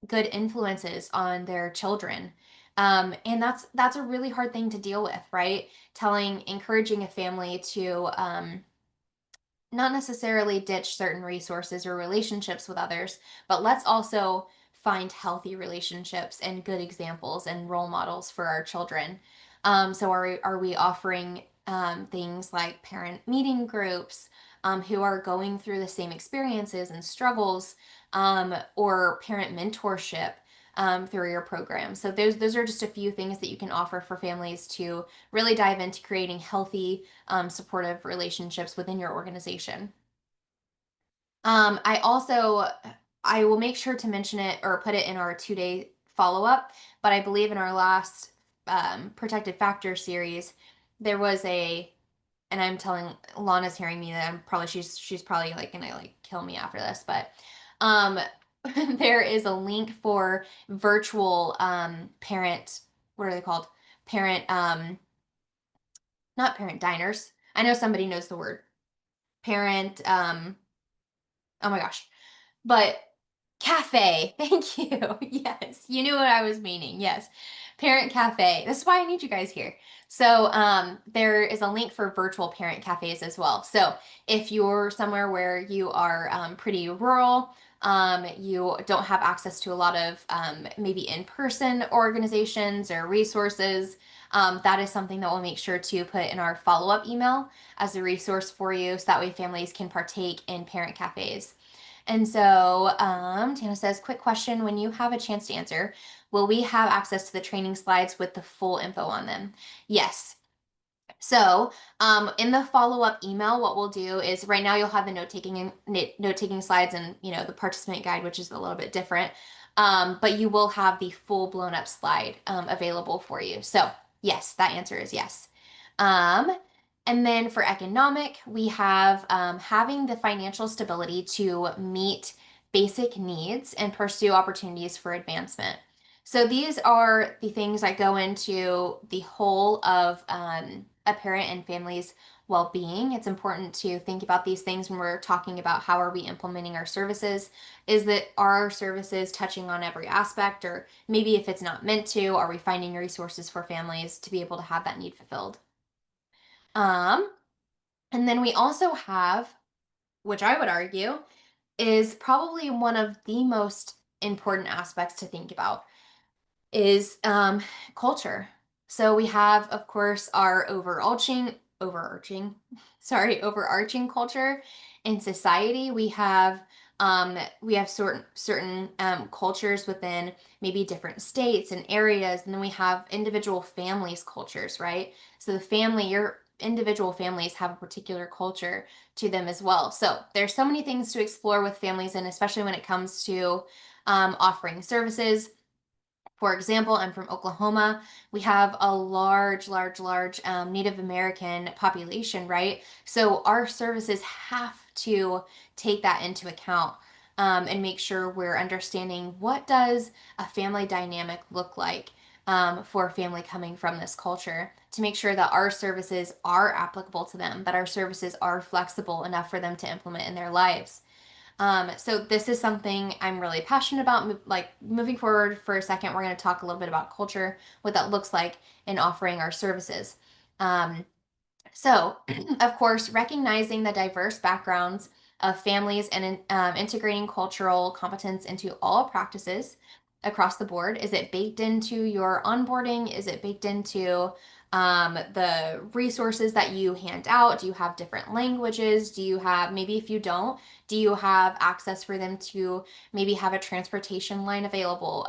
good influences on their children? And that's a really hard thing to deal with, right? Encouraging a family to not necessarily ditch certain resources or relationships with others, but let's also find healthy relationships and good examples and role models for our children. So are we offering things like parent meeting groups who are going through the same experiences and struggles, or parent mentorship through your program? So those are just a few things that you can offer for families to really dive into creating healthy supportive relationships within your organization. I also I will make sure to mention it or put it in our 2-day follow up. But I believe in our last protected factor series, there was and I'm telling Lana's hearing me that she's probably like gonna like kill me after this, but um there is a link for virtual parent, what are they called? Parent not parent diners. I know somebody knows the word. Parent oh my gosh. But cafe. Thank you. Yes. You knew what I was meaning. Yes. Parent cafe. This is why I need you guys here. So there is a link for virtual parent cafes as well. So if you're somewhere where you are pretty rural, you don't have access to a lot of maybe in-person organizations or resources, that is something that we'll make sure to put in our follow-up email as a resource for you so that way families can partake in parent cafes. And so Tana says, quick question, when you have a chance to answer, will we have access to the training slides with the full info on them? Yes. So, in the follow-up email, what we'll do is right now you'll have the note-taking slides and the participant guide, which is a little bit different. But you will have the full blown-up slide available for you. So, yes, that answer is yes. Um, and then for economic, we have having the financial stability to meet basic needs and pursue opportunities for advancement. So these are the things that go into the whole of a parent and family's well-being. It's important to think about these things when we're talking about how are we implementing our services. Is that are our services touching on every aspect, or maybe if it's not meant to, are we finding resources for families to be able to have that need fulfilled? Um, and then we also have, which I would argue is probably one of the most important aspects to think about, is culture. So we have, of course, our overarching, overarching culture in society. We have certain cultures within maybe different states and areas, and then we have individual families' cultures, right? So your individual families have a particular culture to them as well. So there's so many things to explore with families, and especially when it comes to offering services. For example, I'm from Oklahoma. We have a large Native American population, right? So our services have to take that into account, and make sure we're understanding what does a family dynamic look like for a family coming from this culture, to make sure that our services are applicable to them, that our services are flexible enough for them to implement in their lives. So this is something I'm really passionate about. Like moving forward for a second, we're going to talk a little bit about culture, what that looks like in offering our services. Um, So, of course, recognizing the diverse backgrounds of families and integrating cultural competence into all practices across the board. Is it baked into your onboarding? Is it baked into the resources that you hand out? Do you have different languages? Do you have, maybe if you don't, do you have access for them to maybe have a transportation line available?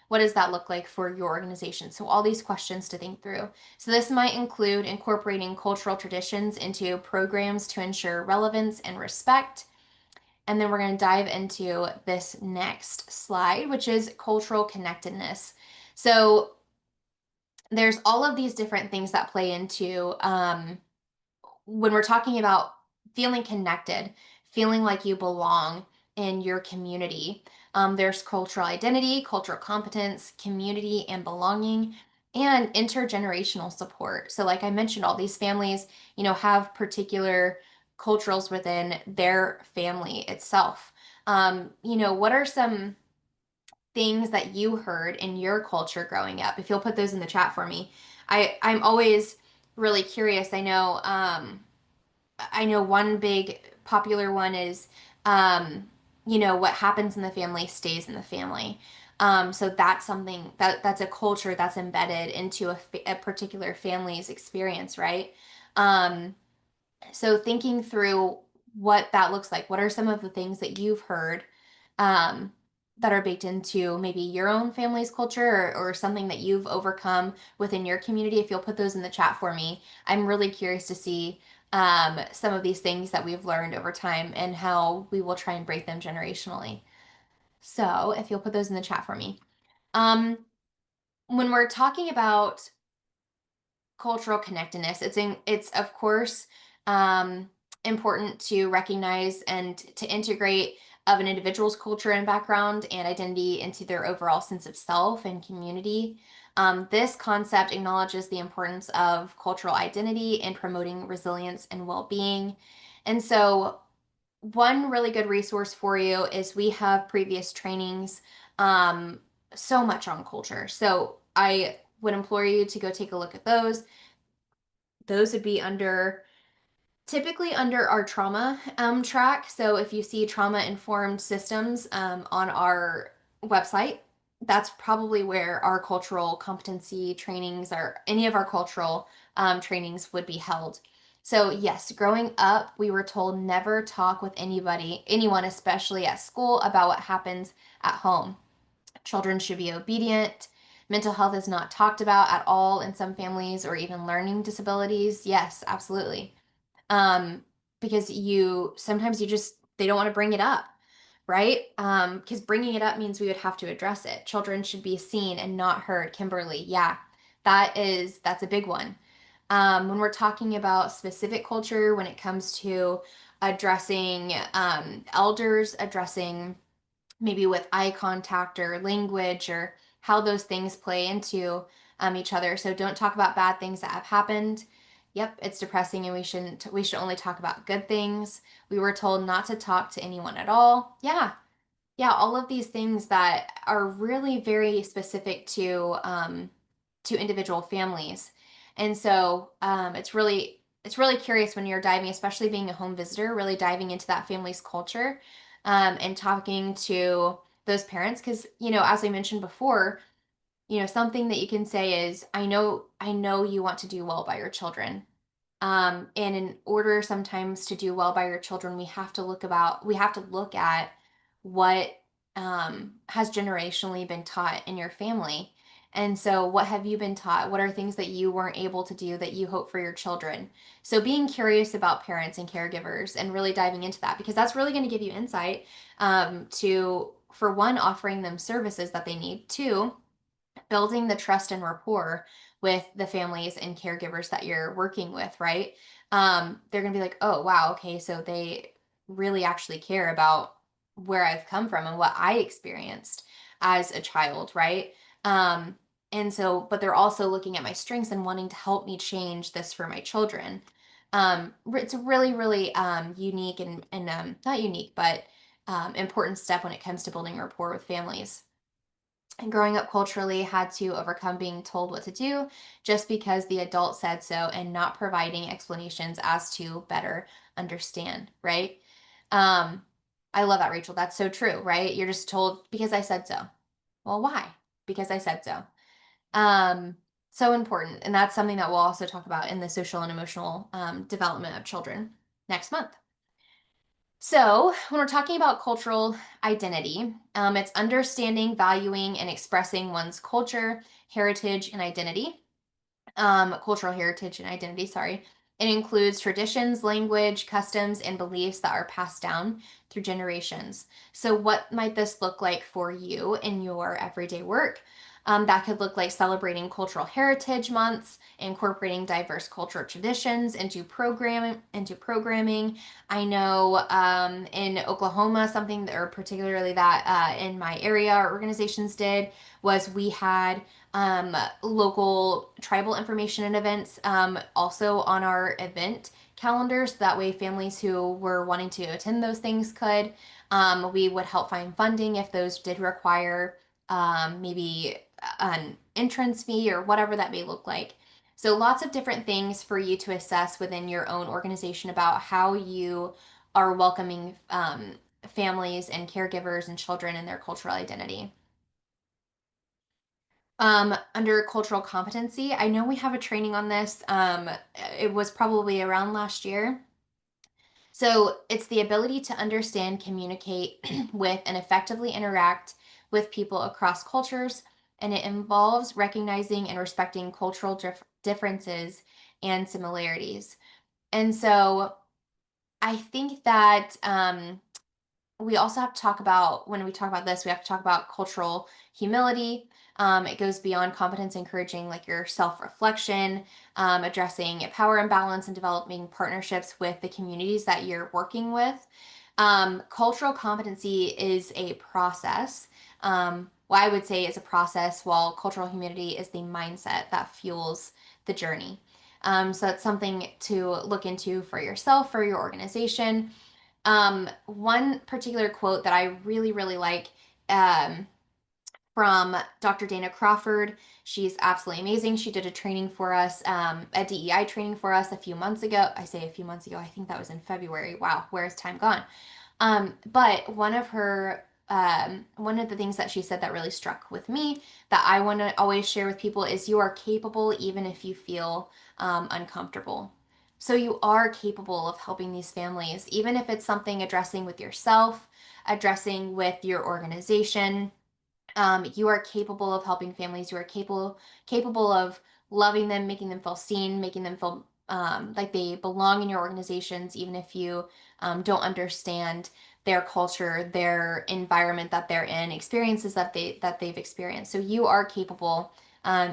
What does that look like for your organization? So, all these questions to think through. So, this might include incorporating cultural traditions into programs to ensure relevance and respect. And then we're going to dive into this next slide, which is cultural connectedness. So, there's all of these different things that play into when we're talking about feeling connected, feeling like you belong in your community. There's cultural identity, cultural competence, community and belonging, and intergenerational support. So, like I mentioned, all these families, have particular culturals within their family itself. What are some things that you heard in your culture growing up? If you'll put those in the chat for me. I'm always really curious. I know one big popular one is, what happens in the family stays in the family. So that's something that's a culture that's embedded into a particular family's experience, right? Um, so thinking through what that looks like, what are some of the things that you've heard um, that are baked into maybe your own family's culture, or something that you've overcome within your community? If you'll put those in the chat for me, I'm really curious to see some of these things that we've learned over time and how we will try and break them generationally. So if you'll put those in the chat for me. Um, when we're talking about cultural connectedness, it's of course um, important to recognize and to integrate of an individual's culture and background and identity into their overall sense of self and community. This concept acknowledges the importance of cultural identity in promoting resilience and well-being. And so, one really good resource for you is we have previous trainings, um, so much on culture. So I would implore you to go take a look at those. Those would be typically under our trauma track. So if you see trauma informed systems on our website, that's probably where our cultural competency trainings or any of our cultural trainings would be held. So, yes, growing up, we were told never talk with anyone, especially at school, about what happens at home. Children should be obedient. Mental health is not talked about at all in some families, or even learning disabilities. Yes, absolutely. um because you just they don't want to bring it up, right? Because bringing it up means we would have to address it. Children should be seen and not heard. Kimberly, yeah, that's a big one. When we're talking about specific culture, when it comes to addressing elders, addressing maybe with eye contact or language, or how those things play into each other. So don't talk about bad things that have happened. Yep, it's depressing, and we should only talk about good things. We were told not to talk to anyone at all. Yeah, yeah, all of these things that are really very specific to individual families. And so it's really curious when you're diving, especially being a home visitor, really diving into that family's culture, and talking to those parents. Because, as I mentioned before, something that you can say is, I know you want to do well by your children. And in order sometimes to do well by your children, we have to look at what has generationally been taught in your family. And so, what have you been taught? What are things that you weren't able to do that you hope for your children? So, being curious about parents and caregivers and really diving into that, because that's really going to give you insight to, for one, offering them services that they need, two, building the trust and rapport with the families and caregivers that you're working with, right? They're gonna be like, oh, wow, okay, so they really actually care about where I've come from and what I experienced as a child, right? Um, and so, but they're also looking at my strengths and wanting to help me change this for my children. It's a really, really unique and not unique, but important step when it comes to building rapport with families. and growing up culturally had to overcome being told what to do just because the adult said so and not providing explanations as to better understand, right? Um, I love that, Rachel. That's so true, right? You're just told because I said so. Well, why? Because I said so. Um, so important. And that's something that we'll also talk about in the social and emotional development of children next month. So, when we're talking about cultural identity, it's understanding, valuing, and expressing one's culture, heritage, and identity. Cultural heritage and identity, sorry. It includes traditions, language, customs, and beliefs that are passed down through generations. So, what might this look like for you in your everyday work? That could look like celebrating cultural heritage months, incorporating diverse cultural traditions into programming. I know in Oklahoma, something or particularly that in my area, our organizations did was we had local tribal information and events also on our event calendars. That way, families who were wanting to attend those things could. We would help find funding if those did require maybe an entrance fee or whatever that may look like. So, lots of different things for you to assess within your own organization about how you are welcoming families and caregivers and children in their cultural identity. Under cultural competency, I know we have a training on this. It was probably around last year. So it's the ability to understand, communicate with, and effectively interact with people across cultures. And it involves recognizing and respecting cultural differences and similarities. And so I think that we also have to talk about when we talk about this, we have to talk about cultural humility. It goes beyond competence, encouraging like your self-reflection, addressing power imbalance, and developing partnerships with the communities that you're working with. Cultural competency is a process. What I would say is a process, while cultural humility is the mindset that fuels the journey. So that's something to look into for yourself, for your organization. One particular quote that I really, really like um, from Dr. Dana Crawford. She's absolutely amazing. She did a training for us, a DEI training for us a few months ago. I say a few months ago, I think that was in February. Wow, where has time gone? But one of the things that she said that really struck with me that I want to always share with people is you are capable even if you feel uncomfortable. So you are capable of helping these families, even if it's something addressing with yourself, addressing with your organization. You are capable of helping families. You are capable of loving them, making them feel seen, making them feel like they belong in your organizations, even if you don't understand their culture, their environment that they're in, experiences that they've experienced. So you are capable,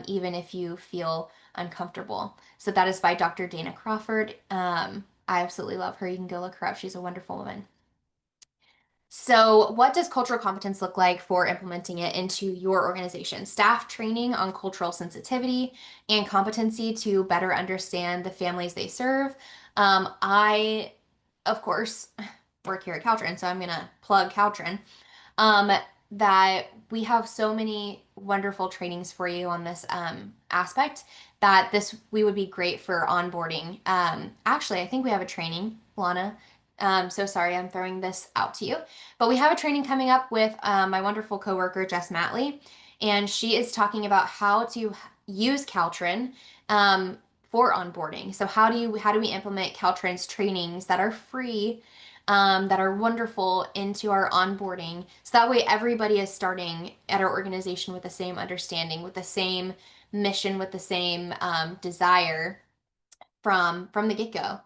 even if you feel uncomfortable. So that is by Dr. Dana Crawford. I absolutely love her. You can go look her up. She's a wonderful woman. So, what does cultural competence look like for implementing it into your organization? Staff training on cultural sensitivity and competency to better understand the families they serve. I, of course, work here at CalTrin, so I'm going to plug CalTrin. Um, that we have so many wonderful trainings for you on this aspect that this we would be great for onboarding. Actually, I think we have a training, Lana. So sorry, I'm throwing this out to you, but we have a training coming up with my wonderful coworker Jess Matley, and she is talking about how to use Caltrin for onboarding. So how do we implement Caltrin's trainings that are free, that are wonderful into our onboarding. So that way everybody is starting at our organization with the same understanding, with the same mission, with the same desire from the get-go.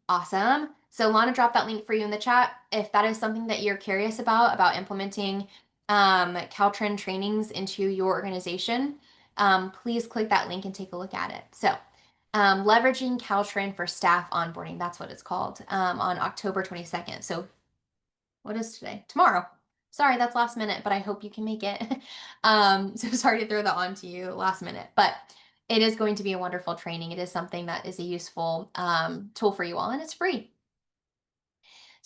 Awesome. So Lana dropped that link for you in the chat. If that is something that you're curious about implementing Caltrin trainings into your organization, please click that link and take a look at it. So leveraging Caltrin for staff onboarding, that's what it's called, on October 22nd. So what is today? Tomorrow. Sorry, that's last minute, but I hope you can make it. So sorry to throw that on to you last minute, but it is going to be a wonderful training. It is something that is a useful tool for you all, and it's free.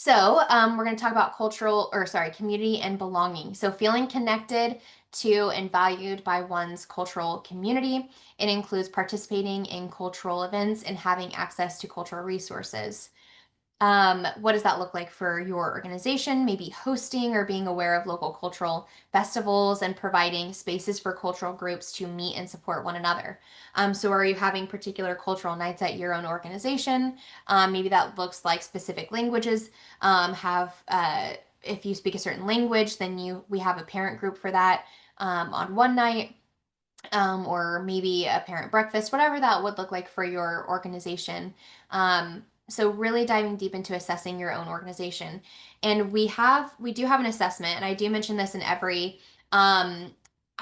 So, we're going to talk about community and belonging. So, feeling connected to and valued by one's cultural community. It includes participating in cultural events and having access to cultural resources. What does that look like for your organization? Maybe hosting or being aware of local cultural festivals and providing spaces for cultural groups to meet and support one another. So, are you having particular cultural nights at your own organization? Maybe that looks like specific languages. If you speak a certain language, then we have a parent group for that on one night, or maybe a parent breakfast, whatever that would look like for your organization. So really diving deep into assessing your own organization. And we do have an assessment, and I do mention this in every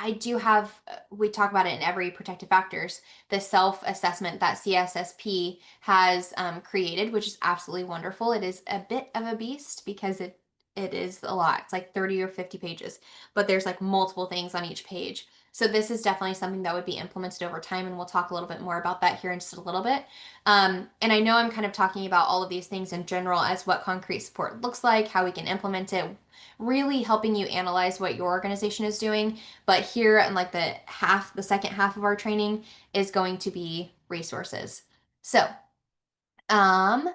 I do have we talk about it in every protective factors, the self-assessment that CSSP has created, which is absolutely wonderful. It is a bit of a beast because it is a lot. It's like 30 or 50 pages, but there's like multiple things on each page. So this is definitely something that would be implemented over time, and we'll talk a little bit more about that here in just a little bit. And I know I'm kind of talking about all of these things in general as what concrete support looks like, how we can implement it, really helping you analyze what your organization is doing. But here in like the second half of our training is going to be resources. So, um,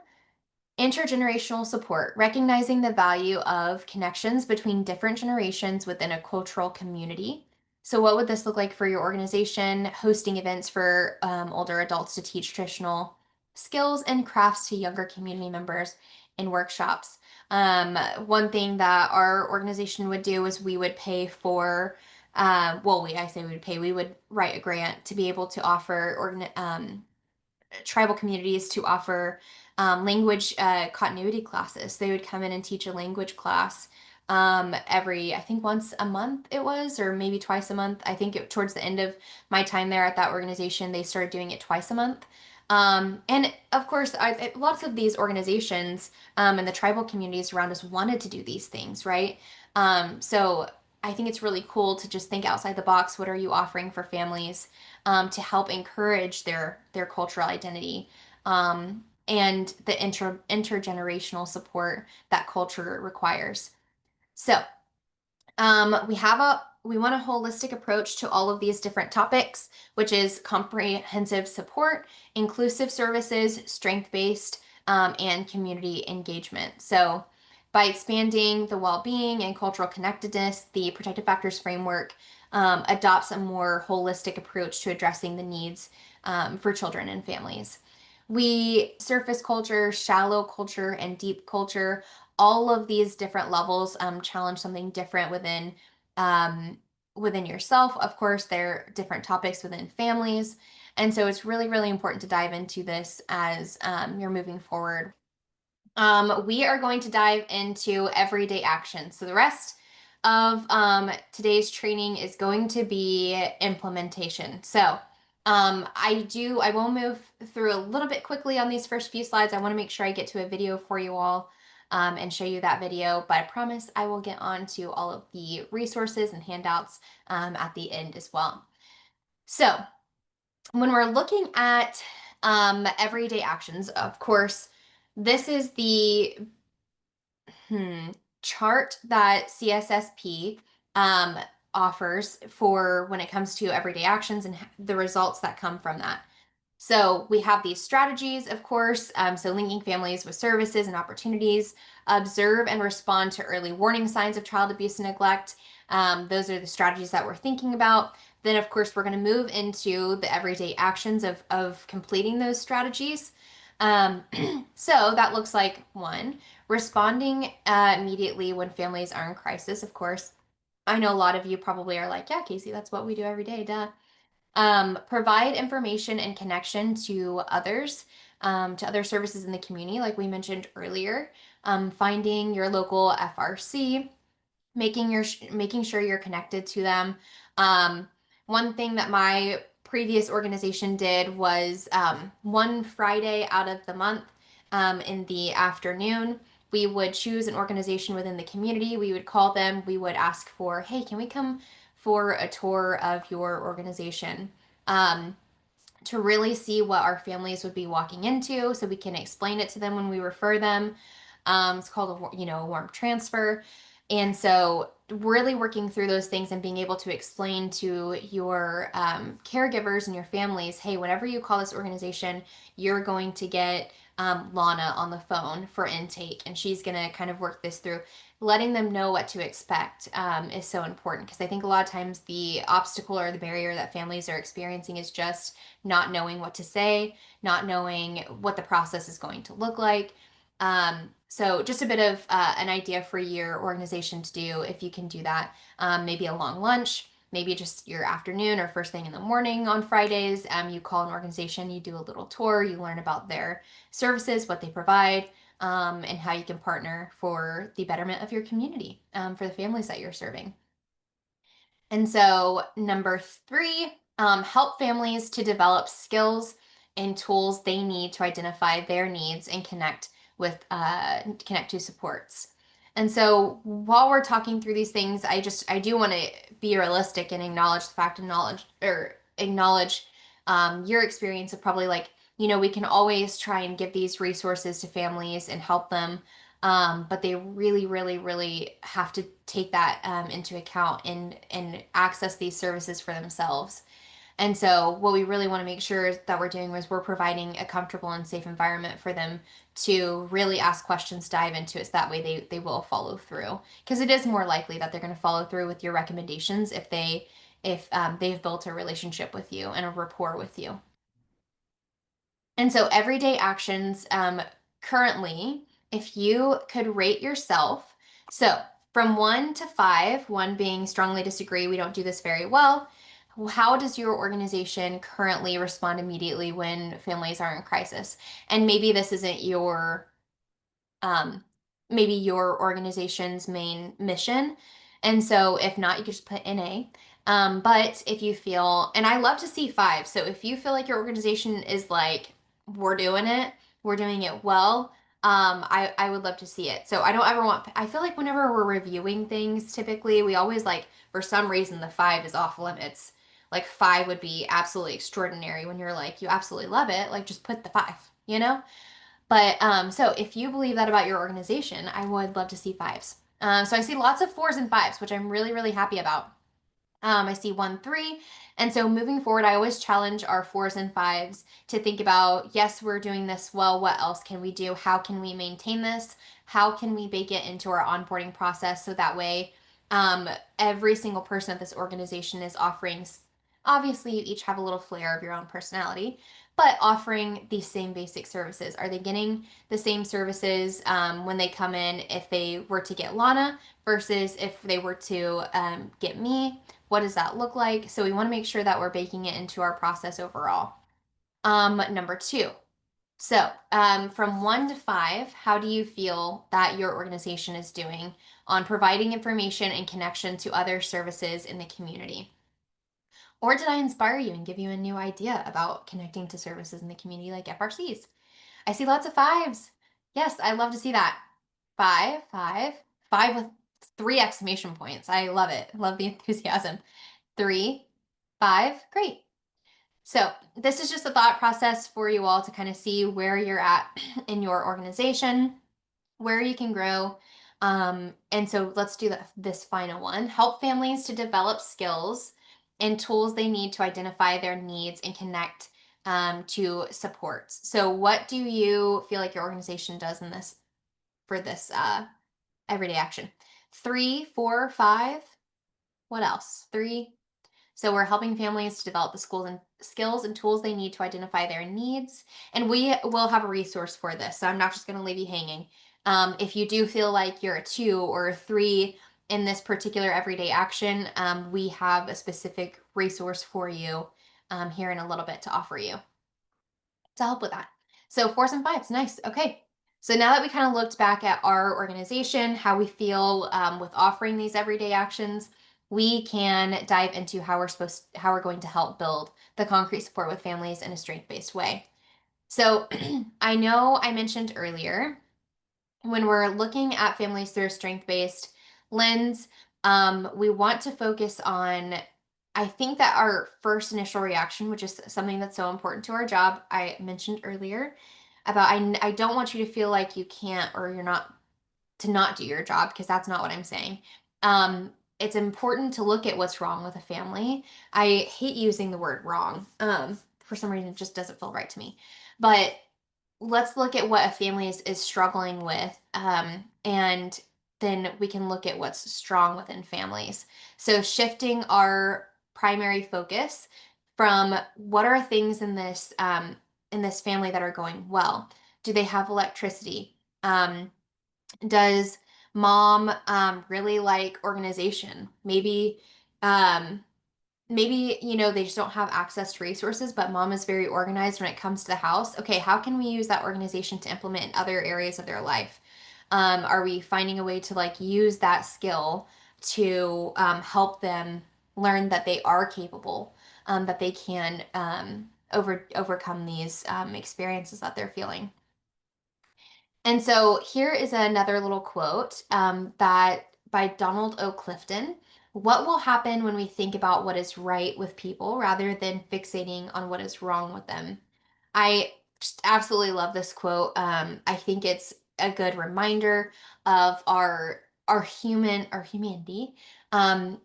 intergenerational support, recognizing the value of connections between different generations within a cultural community. So, what would this look like for your organization? Hosting events for older adults to teach traditional skills and crafts to younger community members in workshops. One thing that our organization would do is we would pay for, I say we would pay, we would write a grant to be able to offer tribal communities to offer language continuity classes. They would come in and teach a language class I think once a month it was, or maybe twice a month. I think towards the end of my time there at that organization, they started doing it twice a month. And of course, lots of these organizations and the tribal communities around us wanted to do these things, right? So I think it's really cool to just think outside the box. What are you offering for families to help encourage their cultural identity and the intergenerational support that culture requires? So, we want a holistic approach to all of these different topics, which is comprehensive support, inclusive services, strength-based, and community engagement. So, by expanding the well-being and cultural connectedness, the protective factors framework adopts a more holistic approach to addressing the needs for children and families. We surface culture, shallow culture, and deep culture. All of these different levels challenge something different um, within yourself. Of course, there are different topics within families, and so it's really, really important to dive into this as you're moving forward. We are going to dive into everyday action. So the rest of today's training is going to be implementation. So I will move through a little bit quickly on these first few slides. I want to make sure I get to a video for you all and show you that video, but I promise I will get on to all of the resources and handouts at the end as well. So when we're looking at everyday actions, of course, this is the chart that CSSP um, offers for when it comes to everyday actions and the results that come from that. So we have these strategies, of course, so linking families with services and opportunities, observe and respond to early warning signs of child abuse and neglect. Those are the strategies that we're thinking about. Then, of course, we're going to move into the everyday actions of completing those strategies. Um, so that looks like one, responding immediately when families are in crisis, of course. I know a lot of you probably are like, yeah, Casey, that's what we do every day, duh. Provide information and connection to other services in the community, like we mentioned earlier. Finding your local FRC, making sure you're connected to them. Um, One thing that my previous organization did was one Friday out of the month in the afternoon, we would choose an organization within the community. We would call them. We would ask for, hey, can we come for a tour of your organization? Um, to really see what our families would be walking into so we can explain it to them when we refer them. It's called a warm transfer. And so really working through those things and being able to explain to your caregivers and your families, hey, whenever you call this organization, you're going to get Lana on the phone for intake, and she's going to kind of work this through. Letting them know what to expect is so important, because I think a lot of times the obstacle or the barrier that families are experiencing is just not knowing what to say, not knowing what the process is going to look like. So just a bit of an idea for your organization to do if you can do that. Maybe a long lunch, maybe just your afternoon or first thing in the morning on Fridays. You call an organization, you do a little tour, you learn about their services, what they provide, and how you can partner for the betterment of your community, for the families that you're serving. And so, number three, help families to develop skills and tools they need to identify their needs and connect to supports. And so, while we're talking through these things, I do want to be realistic and acknowledge the fact, and knowledge or acknowledge your experience of probably like, we can always try and give these resources to families and help them, but they really, really, really have to take that into account and access these services for themselves. And so, what we really want to make sure that we're doing is we're providing a comfortable and safe environment for them to really ask questions, dive into it, so that way they will follow through. Because it is more likely that they're going to follow through with your recommendations if they've built a relationship with you and a rapport with you. And so, everyday actions, currently, if you could rate yourself, so from 1 to 5, 1 being strongly disagree, we don't do this very well. How does your organization currently respond immediately when families are in crisis? And maybe this isn't um, maybe your organization's main mission. And so if not, you could just put NA. But if you feel, and I love to see 5. So if you feel like your organization is like, we're doing it, we're doing it well, I would love to see it. So I don't ever want, I feel like whenever we're reviewing things, typically we always like, for some reason, the 5 is off limits. Like 5 would be absolutely extraordinary when you're like, you absolutely love it, like just put the 5, you know? But so if you believe that about your organization, I would love to see 5s. So I see lots of 4s and 5s, which I'm really, really happy about. I see 1, 3. And so moving forward, I always challenge our 4s and 5s to think about, yes, we're doing this well. What else can we do? How can we maintain this? How can we bake it into our onboarding process so that way every single person at this organization is offering, obviously, you each have a little flair of your own personality, but offering these same basic services. Are they getting the same services when they come in if they were to get Lana versus if they were to get me? What does that look like? So we want to make sure that we're baking it into our process overall. Number 2. So from 1 to 5, how do you feel that your organization is doing on providing information and connection to other services in the community? Or did I inspire you and give you a new idea about connecting to services in the community like FRCs? I see lots of 5s. Yes, I love to see that. 5, 5, 5 with 3 exclamation points. I love it. Love the enthusiasm. 3, 5, great. So, this is just a thought process for you all to kind of see where you're at in your organization, where you can grow. And so, let's do this final one. Help families to develop skills and tools they need to identify their needs and connect to supports. So, what do you feel like your organization does in this for this everyday action? 3, 4, 5. What else? 3. So we're helping families to develop the skills and tools they need to identify their needs. And we will have a resource for this. So I'm not just going to leave you hanging. If you do feel like you're a 2 or a 3 in this particular everyday action, we have a specific resource for you here in a little bit to offer you to help with that. So 4s and 5s, nice. Okay. So now that we kind of looked back at our organization, how we feel with offering these everyday actions, we can dive into how we're going to help build the concrete support with families in a strength-based way. So I know I mentioned earlier when we're looking at families through a strength-based lens, we want to focus on, I think that our first initial reaction, which is something that's so important to our job, I mentioned earlier, about I don't want you to feel like you can't or you're not to not do your job because that's not what I'm saying. It's important to look at what's wrong with a family. I hate using the word wrong. For some reason, it just doesn't feel right to me. But let's look at what a family is struggling with, and then we can look at what's strong within families. So shifting our primary focus from what are things in this family that are going well. Do they have electricity? Does mom really like organization? Um, maybe they just don't have access to resources, but mom is very organized when it comes to the house. Okay, how can we use that organization to implement in other areas of their life? Are we finding a way to like use that skill to help them learn that they are capable, that they can overcome these experiences that they're feeling? And so here is another little quote that by Donald O. Clifton. What will happen when we think about what is right with people rather than fixating on what is wrong with them? I just absolutely love this quote. I think it's a good reminder of our humanity, um,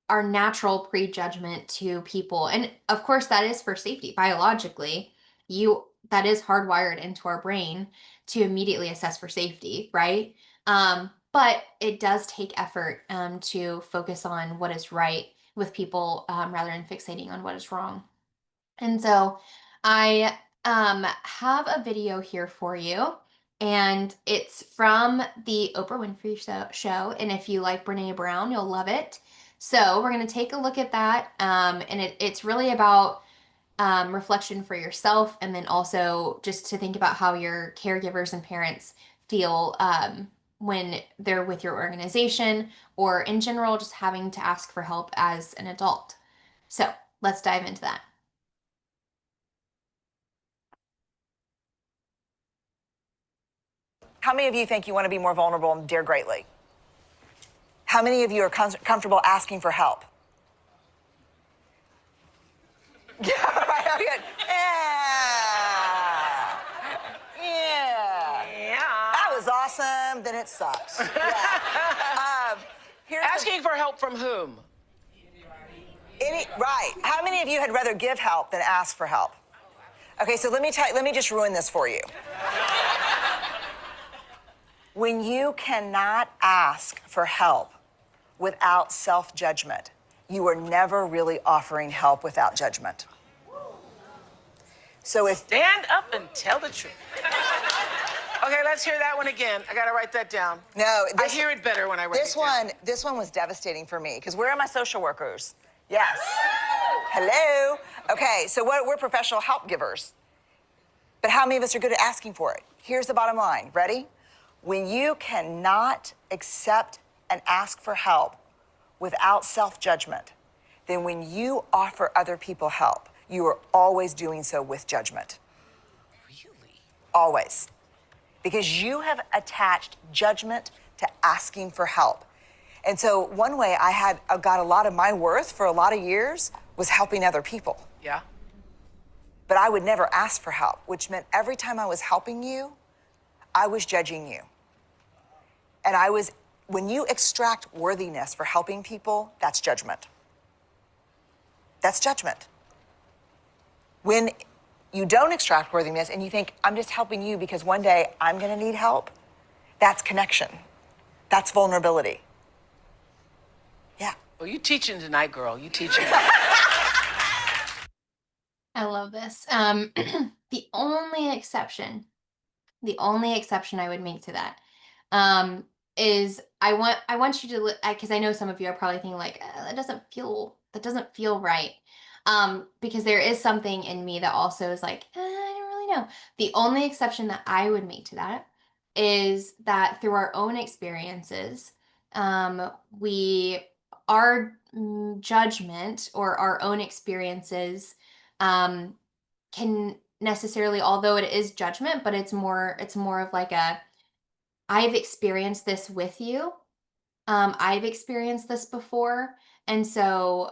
our natural prejudgment to people. And of course that is for safety. Biologically, you that is hardwired into our brain to immediately assess for safety, right? But it does take effort to focus on what is right with people rather than fixating on what is wrong. And so I have a video here for you, and it's from the Oprah Winfrey show. And if you like Brene Brown, you'll love it. So we're going to take a look at that. And it's really about reflection for yourself, and then also just to think about how your caregivers and parents feel when they're with your organization, or in general, just having to ask for help as an adult. So let's dive into that. How many of you think you want to be more vulnerable and dare greatly? How many of you are comfortable asking for help? Yeah, right. Okay. Yeah. Yeah. That was awesome. Then it sucks. Yeah. Asking for help from whom? Right. How many of you had rather give help than ask for help? Okay, so let me just ruin this for you. When you cannot ask for help without self-judgment, you are never really offering help without judgment. So if Stand up and tell the truth. Okay, let's hear that one again. I gotta write that down. No, I hear it better when I write it down. This one was devastating for me, because where are my social workers? Yes. Hello. Okay, so we're professional help givers. But how many of us are good at asking for it? Here's the bottom line. Ready? When you cannot accept and ask for help without self-judgment, then when you offer other people help, you are always doing so with judgment. Really? Always. Because you have attached judgment to asking for help. And so one way I got a lot of my worth for a lot of years was helping other people. Yeah. But I would never ask for help, which meant every time I was helping you, I was judging you. And when you extract worthiness for helping people, that's judgment. That's judgment. When you don't extract worthiness and you think, I'm just helping you because one day I'm gonna need help, that's connection. That's vulnerability. Yeah. Well, you teaching tonight, girl. You teaching. I love this. The only exception, the only exception I would make to that, um, is I want you to because I know some of you are probably thinking like that doesn't feel right. Because there is something in me that also is like, I don't really know. The only exception that I would make to that is that through our own experiences, we our judgment or our own experiences um, can necessarily, although it is judgment, but it's more of like a I've experienced this with you. I've experienced this before, and so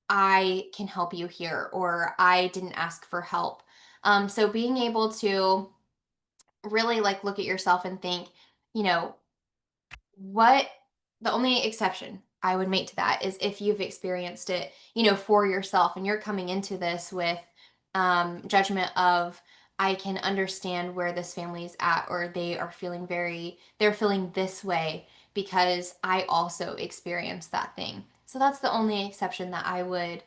I can help you here, or I didn't ask for help. So being able to really like look at yourself and think, you know, what the only exception I would make to that is if you've experienced it, for yourself and you're coming into this with judgment of, I can understand where this family is at, or they're feeling this way because I also experienced that thing. So that's the only exception that I would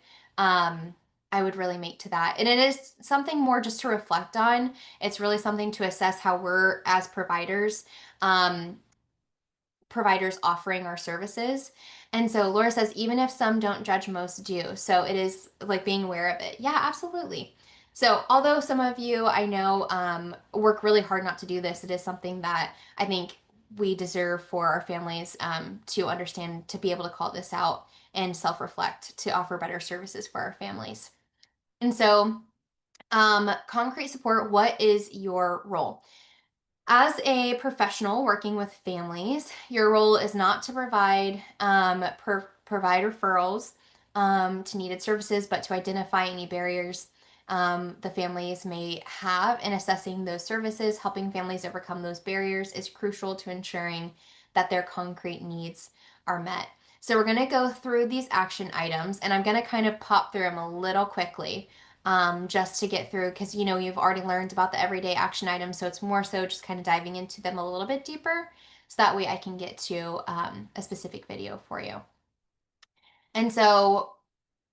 really make to that. And it is something more just to reflect on. It's really something to assess how we're as um, providers offering our services. And so Laura says, even if some don't judge, most do. So it is like being aware of it. Yeah, absolutely. So although some of you I know work really hard not to do this, it is something that I think we deserve for our families to understand, to be able to call this out and self reflect to offer better services for our families. And so, concrete support, what is your role? As a professional working with families, your role is not to provide referrals to needed services, but to identify any barriers the families may have in assessing those services. Helping families overcome those barriers is crucial to ensuring that their concrete needs are met. So we're going to go through these action items, and I'm going to kind of pop through them a little quickly just to get through, because you've already learned about the everyday action items, so it's more so just kind of diving into them a little bit deeper, so that way I can get to a specific video for you. And so,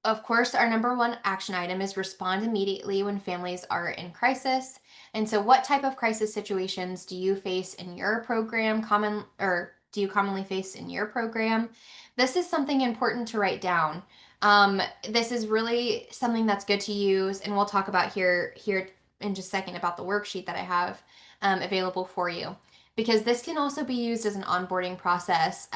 of course, our number one action item is respond immediately when families are in crisis. And so, what type of crisis situations do you face in your program? Do you commonly face in your program? This is something important to write down. This is really something that's good to use, and we'll talk about here in just a second about the worksheet that I have available for you, because this can also be used as an onboarding process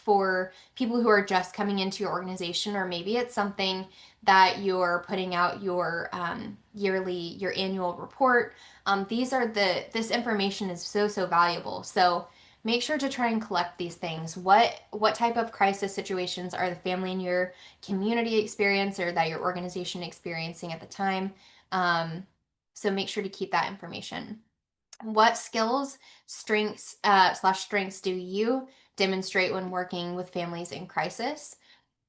for people who are just coming into your organization, or maybe it's something that you're putting out your your annual report. This information is so valuable. So make sure to try and collect these things. What type of crisis situations are the family in your community experience, or that your organization experiencing at the time? So make sure to keep that information. What skills, strengths do you demonstrate when working with families in crisis?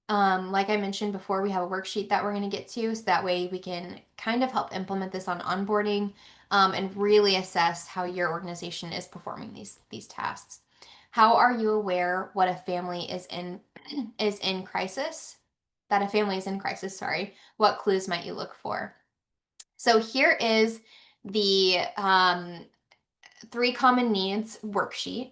Like I mentioned before, we have a worksheet that we're going to get to, so that way we can kind of help implement this on onboarding and really assess how your organization is performing these tasks. How are you aware what a family is in is in crisis? That a family is in crisis, sorry. What clues might you look for? So here is the three common needs worksheet.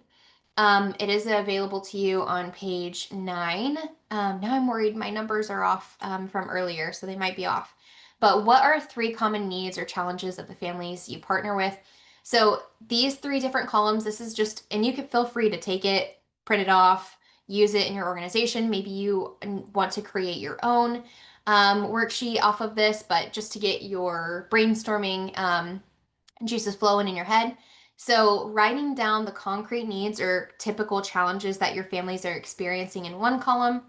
It is available to you on page 9. Now I'm worried my numbers are off from earlier, so they might be off. But what are three common needs or challenges of the families you partner with? So these three different columns, this is just, and you can feel free to take it, print it off, use it in your organization. Maybe you want to create your own worksheet off of this, but just to get your brainstorming juices flowing in your head. So, writing down the concrete needs or typical challenges that your families are experiencing in one column,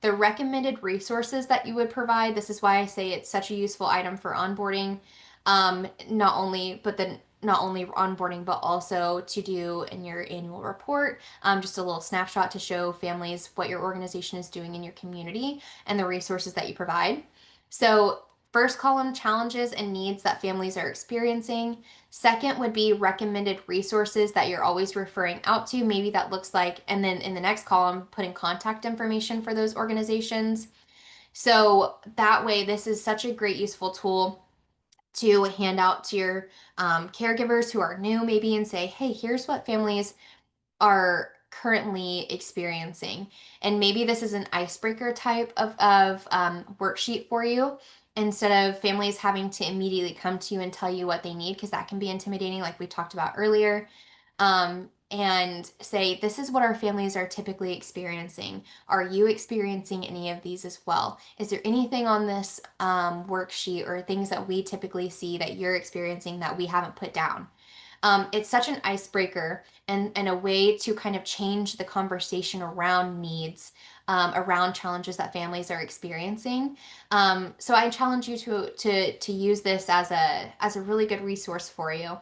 the recommended resources that you would provide. This is why I say it's such a useful item for onboarding. Not only onboarding, but also to do in your annual report. Just a little snapshot to show families what your organization is doing in your community and the resources that you provide. So, first column, challenges and needs that families are experiencing. Second would be recommended resources that you're always referring out to. Maybe that looks like, and then in the next column, putting contact information for those organizations. So that way, this is such a great, useful tool to hand out to your caregivers who are new, maybe, and say, hey, here's what families are currently experiencing. And maybe this is an icebreaker type of worksheet for you, instead of families having to immediately come to you and tell you what they need, because that can be intimidating, like we talked about earlier. And say, this is what our families are typically experiencing. Are you experiencing any of these as well? Is there anything on this worksheet or things that we typically see that you're experiencing that we haven't put down? It's such an icebreaker and a way to kind of change the conversation around needs, around challenges that families are experiencing. So I challenge you to use this as a really good resource for you.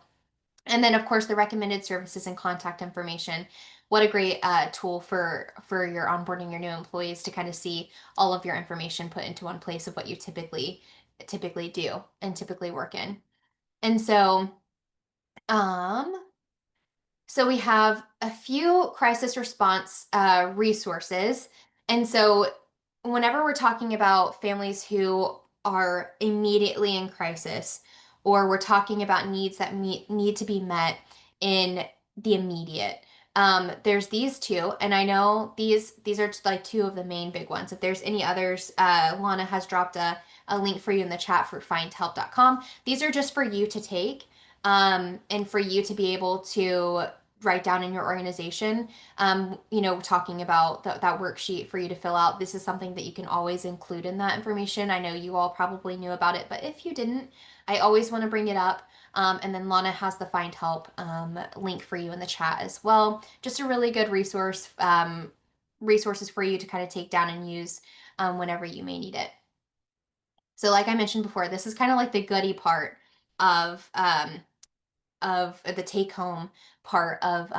And then, of course, the recommended services and contact information. What a great tool for your onboarding your new employees to kind of see all of your information put into one place of what you typically do and typically work in. And um, so we have a few crisis response resources. And so whenever we're talking about families who are immediately in crisis, or we're talking about needs that need to be met in the immediate, there's these two, and I know these are just like two of the main big ones. If there's any others, Lana has dropped a link for you in the chat for findhelp.com. These are just for you to take, and for you to be able to write down in your organization. Talking about that worksheet for you to fill out. This is something that you can always include in that information. I know you all probably knew about it, but if you didn't, I always want to bring it up. And then Lana has the Find Help link for you in the chat as well. Just a really good resources for you to kind of take down and use whenever you may need it. So, like I mentioned before, this is kind of like the goody part of the take home part of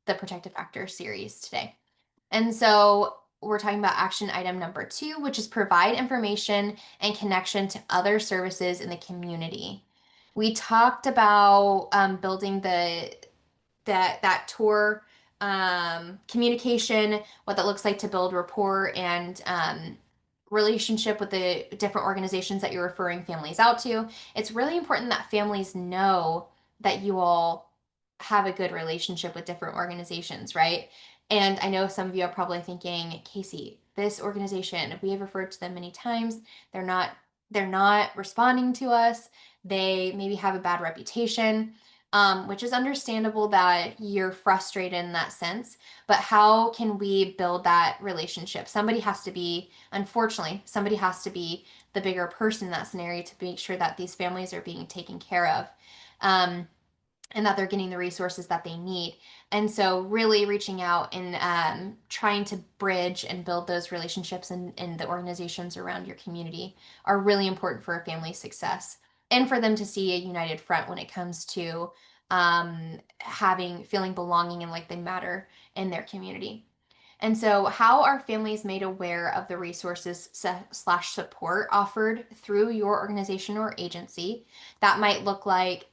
the Protective Factor series today. And so we're talking about action item number 2, which is provide information and connection to other services in the community. We talked about building that tour communication, what that looks like to build rapport and relationship with the different organizations that you're referring families out to. It's really important that families know that you all have a good relationship with different organizations, right? And I know some of you are probably thinking, Casey, this organization, we have referred to them many times. They're not responding to us. They maybe have a bad reputation, which is understandable that you're frustrated in that sense. But how can we build that relationship? Unfortunately, somebody has to be the bigger person in that scenario to make sure that these families are being taken care of. And that they're getting the resources that they need. And so, really reaching out and trying to bridge and build those relationships in the organizations around your community are really important for a family's success and for them to see a united front when it comes to feeling belonging and like they matter in their community. And so, how are families made aware of the resources slash support offered through your organization or agency? That might look like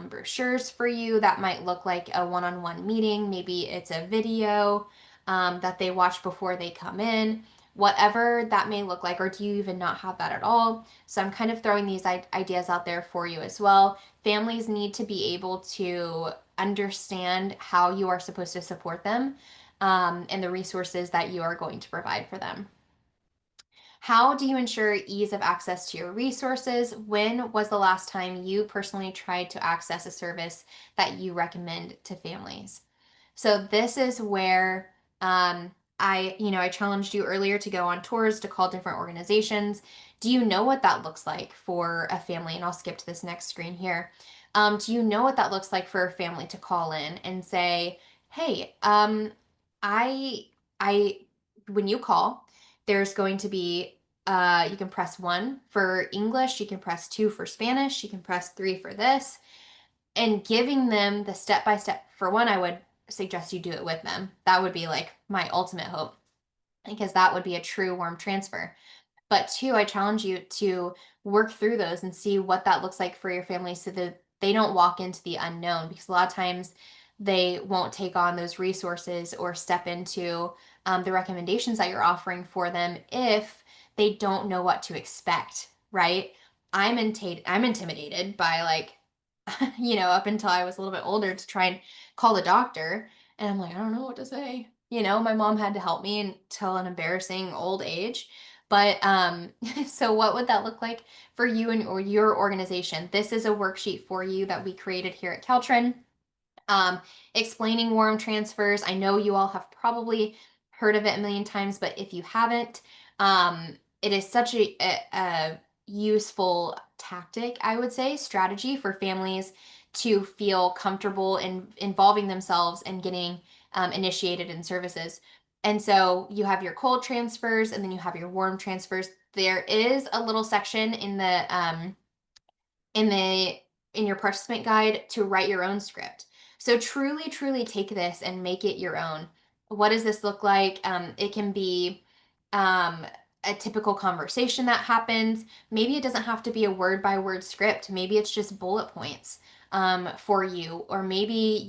brochures for you. That might look like a one-on-one meeting. Maybe it's a video that they watch before they come in. Whatever that may look like, or do you even not have that at all? So I'm kind of throwing these ideas out there for you as well. Families need to be able to understand how you are supposed to support them and the resources that you are going to provide for them. How do you ensure ease of access to your resources? When was the last time you personally tried to access a service that you recommend to families? So this is where I challenged you earlier to go on tours to call different organizations. Do you know what that looks like for a family? And I'll skip to this next screen here. Do you know what that looks like for a family to call in and say, "Hey, I, I, when you call, there's going to be you can press 1 for English, you can press 2 for Spanish, you can press 3 for this," and giving them the step by step. For one, I would suggest you do it with them. That would be like my ultimate hope because that would be a true warm transfer. But two, I challenge you to work through those and see what that looks like for your family so that they don't walk into the unknown, because a lot of times they won't take on those resources or step into the recommendations that you're offering for them if they don't know what to expect, right? I'm intimidated by like, up until I was a little bit older to try and call the doctor. And I'm like, I don't know what to say. My mom had to help me until an embarrassing old age. But so what would that look like for you and or your organization? This is a worksheet for you that we created here at CalTrin, um, explaining warm transfers. I know you all have probably heard of it a million times, but if you haven't, it is such a useful tactic, I would say, strategy for families to feel comfortable in involving themselves and getting initiated in services. And so you have your cold transfers and then you have your warm transfers. There is a little section in the in your participant guide to write your own script. So truly, truly take this and make it your own. What does this look like? It can be um, a typical conversation that happens. Maybe it doesn't have to be a word by word script. Maybe it's just bullet points for you, or maybe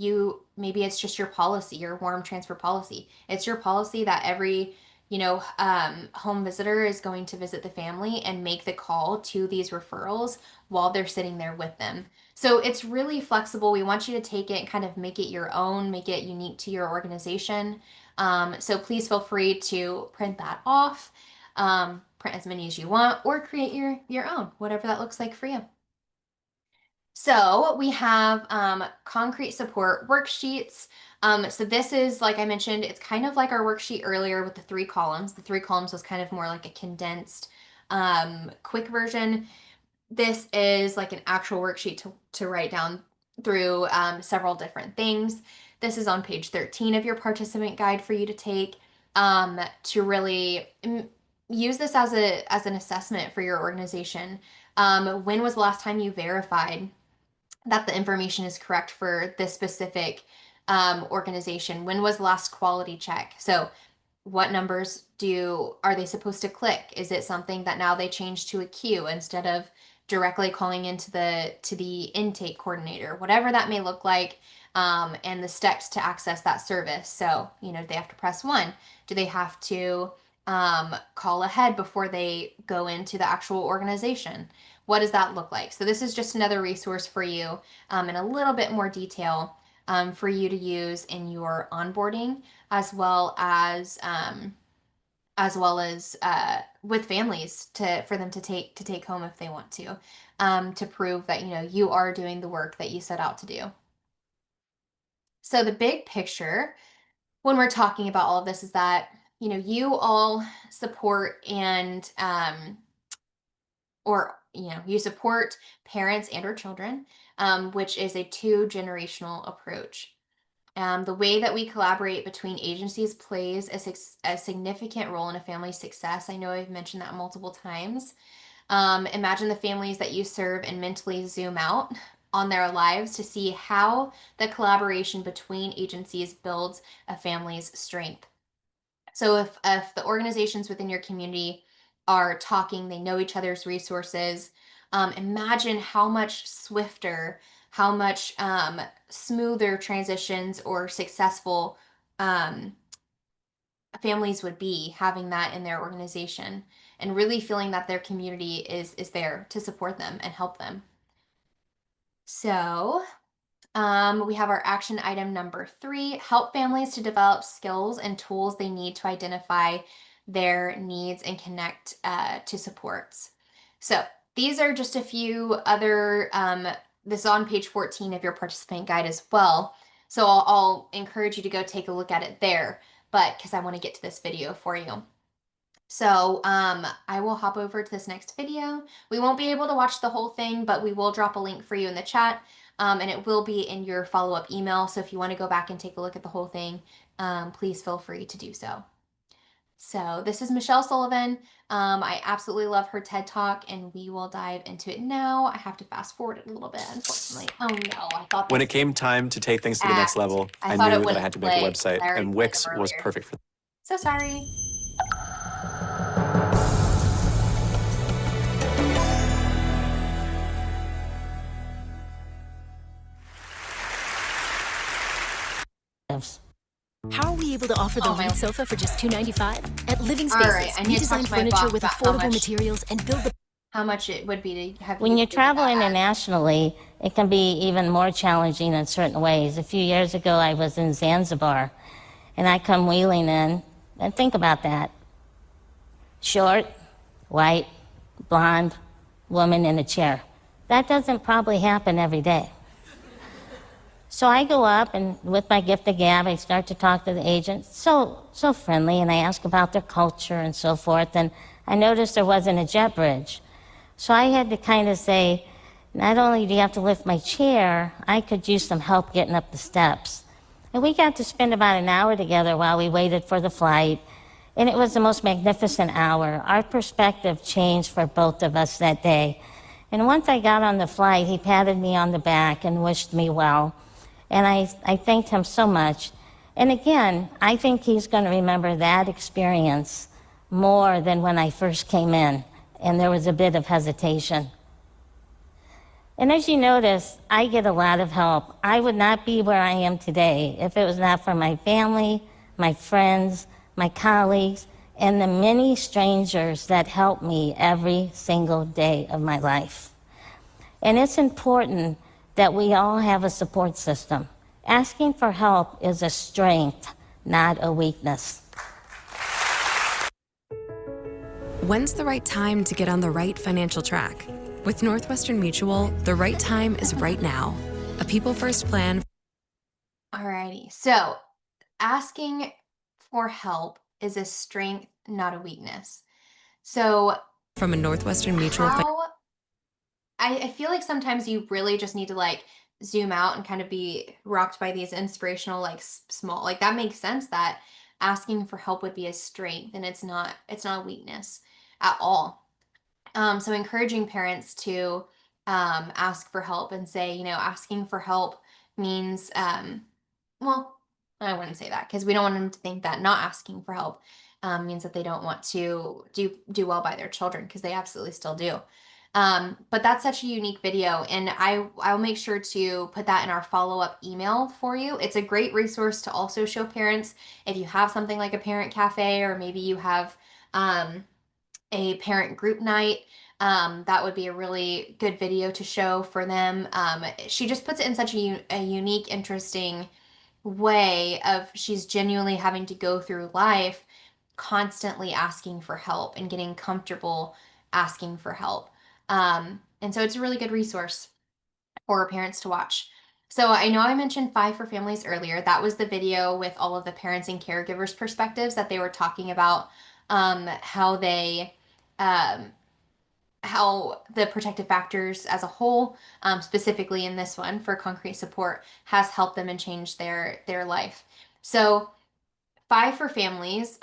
it's just your policy, your warm transfer policy. It's your policy that every home visitor is going to visit the family and make the call to these referrals while they're sitting there with them. So it's really flexible. We want you to take it and kind of make it your own, make it unique to your organization. So please feel free to print that off, print as many as you want, or create your own, whatever that looks like for you. So we have concrete support worksheets. So this is, like I mentioned, it's kind of like our worksheet earlier with the 3 columns. The 3 columns was kind of more like a condensed, quick version. This is like an actual worksheet to write down through several different things. This is on page 13 of your participant guide for you to take to really use this as an assessment for your organization. When was the last time you verified that the information is correct for this specific organization? When was the last quality check? So what numbers are they supposed to click? Is it something that now they change to a queue instead of directly calling into the intake coordinator, whatever that may look like, and the steps to access that service? So, they have to press 1. Do they have to call ahead before they go into the actual organization? What does that look like? So this is just another resource for you in a little bit more detail for you to use in your onboarding, as well as with families for them to take home if they want to prove that you are doing the work that you set out to do. So the big picture when we're talking about all of this is that you all support and you support parents and or children, which is a 2-generational approach. The way that we collaborate between agencies plays a significant role in a family's success. I know I've mentioned that multiple times. Imagine the families that you serve and mentally zoom out on their lives to see how the collaboration between agencies builds a family's strength. So if the organizations within your community are talking, they know each other's resources, imagine how much swifter, how much smoother transitions or successful families would be having that in their organization, and really feeling that their community is there to support them and help them. So we have our action item number 3, help families to develop skills and tools they need to identify their needs and connect to supports. So these are just a few other, this is on page 14 of your participant guide as well. So I'll encourage you to go take a look at it there, but because I want to get to this video for you. So I will hop over to this next video. We won't be able to watch the whole thing, but we will drop a link for you in the chat. And it will be in your follow-up email. So if you want to go back and take a look at the whole thing, please feel free to do so. So this is Michelle Sullivan. I absolutely love her TED Talk, and we will dive into it now. I have to fast forward it a little bit, unfortunately. Oh no, I thought when it came time to take things to the next level, I knew that I had to make a website, and Wix was perfect for that. So sorry. How are we able to offer the lead sofa for just $295? At Living Spaces, we design furniture with affordable materials and build the... How much it would be to have... When you travel internationally, it can be even more challenging in certain ways. A few years ago, I was in Zanzibar, and I come wheeling in, and think about that. Short, white, blonde woman in a chair. That doesn't probably happen every day. So I go up, and with my gift of gab, I start to talk to the agent, so friendly, and I ask about their culture and so forth, and I noticed there wasn't a jet bridge. So I had to kind of say, not only do you have to lift my chair, I could use some help getting up the steps. And we got to spend about an hour together while we waited for the flight, and it was the most magnificent hour. Our perspective changed for both of us that day. And once I got on the flight, he patted me on the back and wished me well. And I thanked him so much. And again, I think he's going to remember that experience more than when I first came in, and there was a bit of hesitation. And as you notice, I get a lot of help. I would not be where I am today if it was not for my family, my friends, my colleagues, and the many strangers that help me every single day of my life. And it's important that we all have a support system. Asking for help is a strength, not a weakness. When's the right time to get on the right financial track? With Northwestern Mutual, the right time is right now. A people-first plan. Alrighty, so asking for help is a strength, not a weakness. So From a Northwestern Mutual. I feel like sometimes you really just need to like zoom out and kind of be rocked by these inspirational, like small, like that makes sense that asking for help would be a strength and it's not a weakness at all. So encouraging parents to ask for help and say, asking for help means, well, I wouldn't say that because we don't want them to think that not asking for help means that they don't want to do well by their children because they absolutely still do. But that's such a unique video, and I'll make sure to put that in our follow-up email for you. It's a great resource to also show parents if you have something like a parent cafe, or maybe you have a parent group night. That would be a really good video to show for them. She just puts it in such a unique, interesting way of she's genuinely having to go through life constantly asking for help and getting comfortable asking for help. And so it's a really good resource for parents to watch. So I know I mentioned Five for Families earlier. That was the video with all of the parents and caregivers perspectives that they were talking about how they how the protective factors as a whole, specifically in this one for concrete support, has helped them and changed their life. So Five for Families,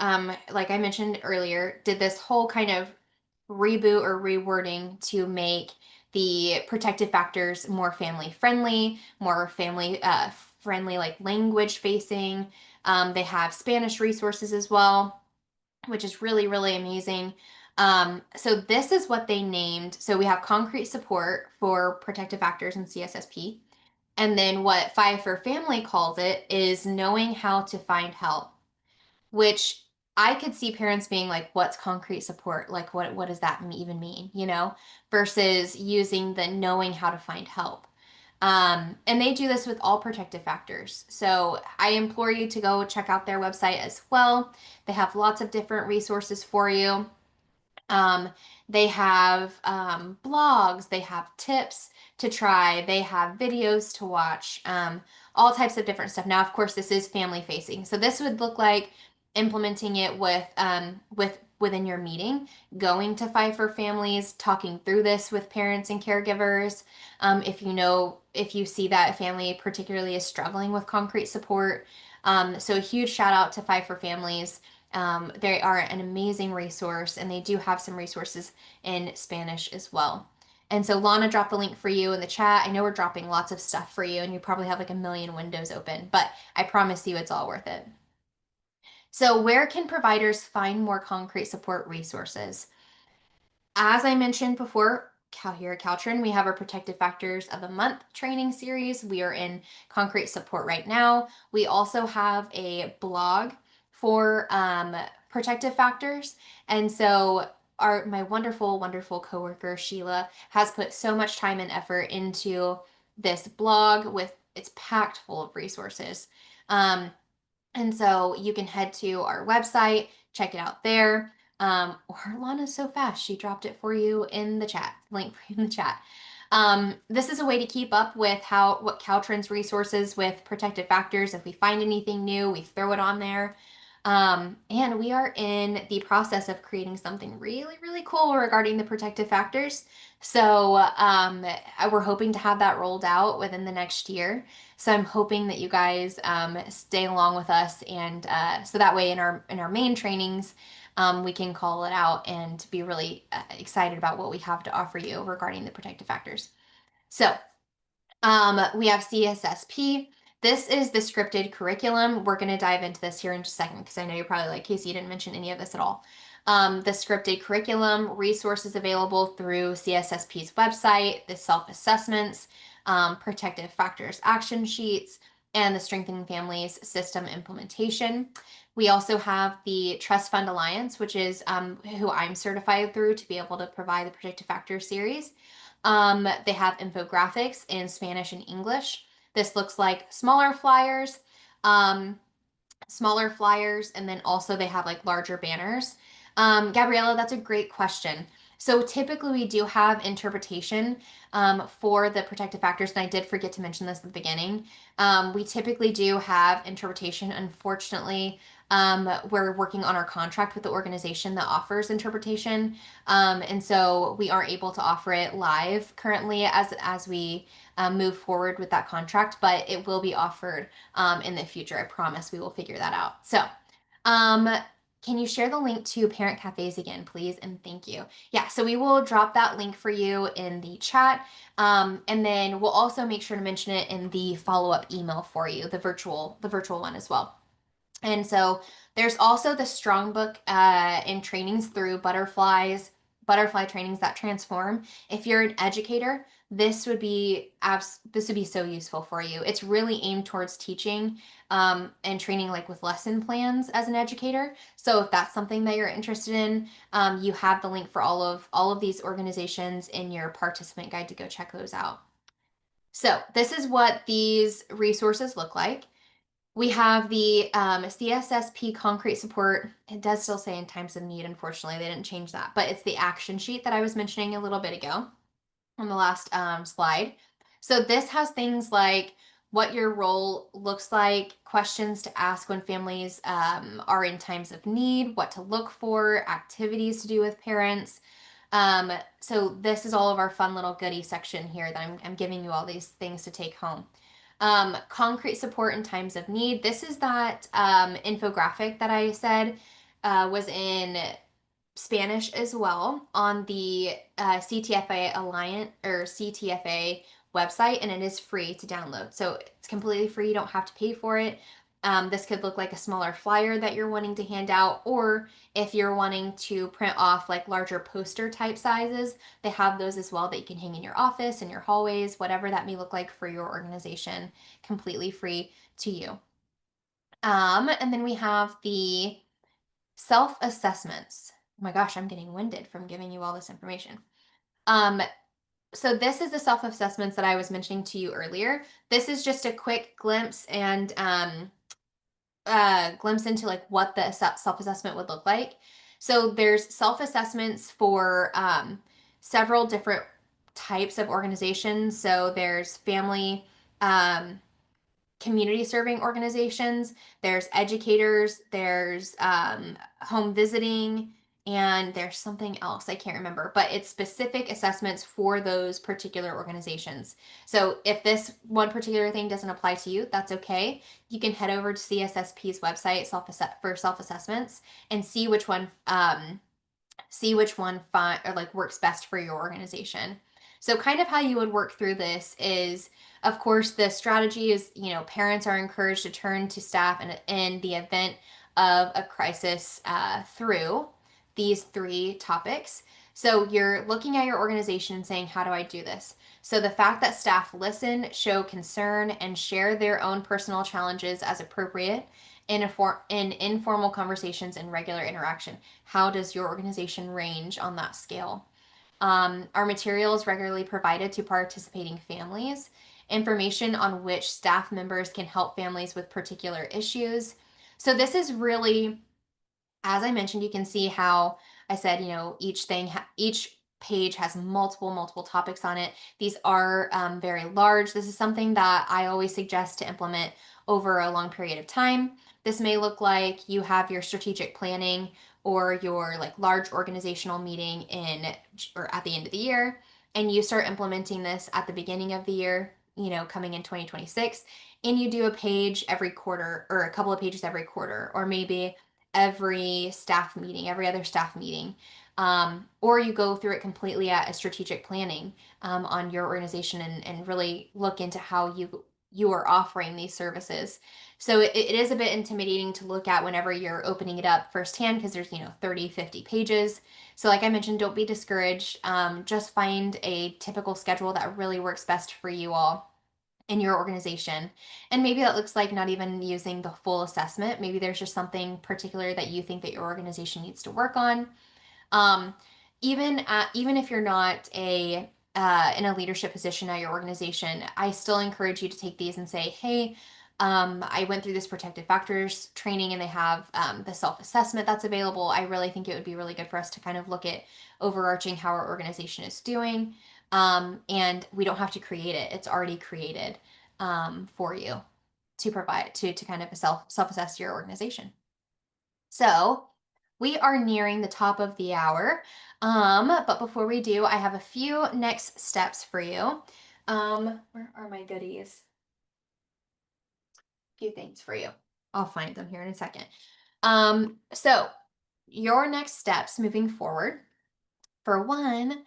like I mentioned earlier, did this whole kind of reboot or rewording to make the protective factors more family friendly, more family friendly, like language facing. They have Spanish resources as well, which is really, really amazing. So this is what they named. So we have concrete support for protective factors and CSSP. And then what Five for Family calls it is knowing how to find help, which I could see parents being like, what's concrete support? Like, what does that even mean? Versus using the knowing how to find help. And they do this with all protective factors. So I implore you to go check out their website as well. They have lots of different resources for you. They have blogs, they have tips to try, they have videos to watch, all types of different stuff. Now, of course, this is family facing, so this would look like implementing it within your meeting, going to Five for Families, talking through this with parents and caregivers. If you see that a family particularly is struggling with concrete support, so a huge shout out to Five for Families. They are an amazing resource, and they do have some resources in Spanish as well. And so Lana dropped the link for you in the chat. I know we're dropping lots of stuff for you, and you probably have like a million windows open, but I promise you it's all worth it. So where can providers find more concrete support resources? As I mentioned before, here at CalTrin, we have our Protective Factors of the Month training series. We are in concrete support right now. We also have a blog for protective factors. And so my wonderful, wonderful coworker, Sheila, has put so much time and effort into this blog it's packed full of resources. And so you can head to our website, check it out there. Or Lana's so fast, she dropped it for you in the chat, link for you in the chat. This is a way to keep up with what CalTrin's resources with protective factors. If we find anything new, we throw it on there. And we are in the process of creating something really, really cool regarding the protective factors. So we're hoping to have that rolled out within the next year. So I'm hoping that you guys stay along with us, and so that way in our main trainings, we can call it out and be really excited about what we have to offer you regarding the protective factors. So we have CSSP. This is the scripted curriculum. We're going to dive into this here in just a second because I know you're probably like, Casey, you didn't mention any of this at all. The scripted curriculum, resources available through CSSP's website, the self-assessments, protective factors action sheets, and the Strengthening Families system implementation. We also have the Trust Fund Alliance, which is who I'm certified through to be able to provide the protective factors series. They have infographics in Spanish and English. This looks like um, smaller flyers, and then also they have like larger banners. Gabriella, that's a great question. So typically we do have interpretation for the protective factors, and I did forget to mention this at the beginning. We typically do have interpretation. Unfortunately, we're working on our contract with the organization that offers interpretation, and so we aren't able to offer it live currently as we move forward with that contract, but it will be offered in the future. I promise we will figure that out. So, um, can you share the link to Parent Cafes again, please? And thank you. Yeah, so we will drop that link for you in the chat. And then we'll also make sure to mention it in the follow-up email for you, the virtual one as well. And so there's also the Strong Book in trainings through butterfly trainings that transform. If you're an educator, this would be so useful for you. It's really aimed towards teaching and training like with lesson plans as an educator. So if that's something that you're interested in, you have the link for all of these organizations in your participant guide to go check those out. So this is what these resources look like. We have the CSSP concrete support. It does still say in times of need, unfortunately. They didn't change that, but it's the action sheet that I was mentioning a little bit ago on the last slide. So this has things like what your role looks like, questions to ask when families are in times of need, what to look for, activities to do with parents. So this is all of our fun little goodie section here that I'm giving you all these things to take home. Concrete support in times of need. This is that infographic that I said was in Spanish as well on the CTFA Alliance or CTFA website, and it is free to download. So it's completely free. You don't have to pay for it. This could look like a smaller flyer that you're wanting to hand out, or if you're wanting to print off like larger poster type sizes, they have those as well that you can hang in your office, in your hallways, whatever that may look like for your organization, completely free to you. And then we have the self-assessments. Oh my gosh, I'm getting winded from giving you all this information. So this is the self-assessments that I was mentioning to you earlier. This is just a quick glimpse and glimpse into like what the self-assessment would look like. So there's self-assessments for several different types of organizations. So there's family, community serving organizations, there's educators, there's home visiting, and there's something else I can't remember, but it's specific assessments for those particular organizations. So if this one particular thing doesn't apply to you, that's okay. You can head over to CSSP's website for self-assessments and see which one or like works best for your organization. So kind of how you would work through this is, of course, the strategy is, parents are encouraged to turn to staff in the event of a crisis through these three topics. So you're looking at your organization and saying, how do I do this? So the fact that staff listen, show concern, and share their own personal challenges as appropriate in informal conversations and regular interaction. How does your organization range on that scale? Our material is regularly provided to participating families, information on which staff members can help families with particular issues. So this is really, as I mentioned, you can see how I said, each page has multiple topics on it. These are very large. This is something that I always suggest to implement over a long period of time. This may look like you have your strategic planning or your like large organizational meeting in or at the end of the year, and you start implementing this at the beginning of the year, coming in 2026, and you do a page every quarter or a couple of pages every quarter, or maybe every staff meeting, every other staff meeting. Or you go through it completely at a strategic planning on your organization and really look into how you are offering these services. So it is a bit intimidating to look at whenever you're opening it up firsthand because there's 30, 50 pages. So like I mentioned, don't be discouraged. Just find a typical schedule that really works best for you all in your organization. And maybe that looks like not even using the full assessment. Maybe there's just something particular that you think that your organization needs to work on. Um, even if you're not in a leadership position at your organization, I still encourage you to take these and say, hey, I went through this protective factors training and they have the self-assessment that's available. I really think it would be really good for us to kind of look at overarching how our organization is doing. And we don't have to create it. It's already created for you to provide to kind of self-assess your organization. So we are nearing the top of the hour. But before we do, I have a few next steps for you. Where are my goodies? A few things for you. I'll find them here in a second. So your next steps moving forward. For one,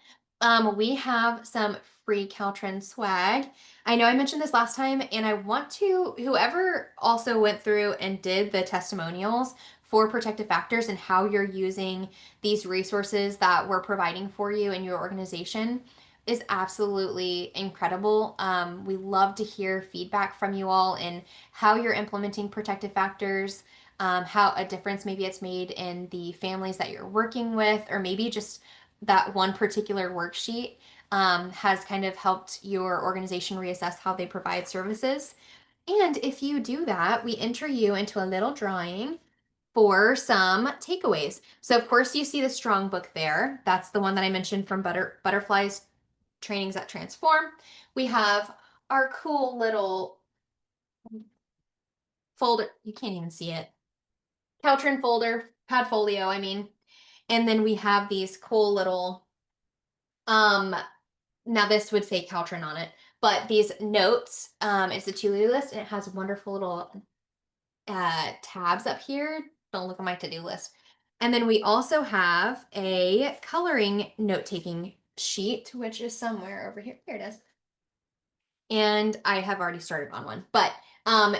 we have some free CalTrin swag. I know I mentioned this last time, and I want to, whoever also went through and did the testimonials for protective factors and how you're using these resources that we're providing for you in your organization is absolutely incredible. We love to hear feedback from you all and how you're implementing protective factors, how a difference maybe it's made in the families that you're working with, or maybe just that one particular worksheet has kind of helped your organization reassess how they provide services. And if you do that, we enter you into a little drawing for some takeaways. So of course you see the strong book there. That's the one that I mentioned from Butterflies Trainings that Transform. We have our cool little folder. You can't even see it. CalTrin folder, Padfolio, I mean. And then we have these cool little now this would say CalTrin on it, but these notes, it's a to-do list and it has wonderful little tabs up here. Don't look at my to-do list. And then we also have a coloring note-taking sheet, which is somewhere over here. Here it is. And I have already started on one, but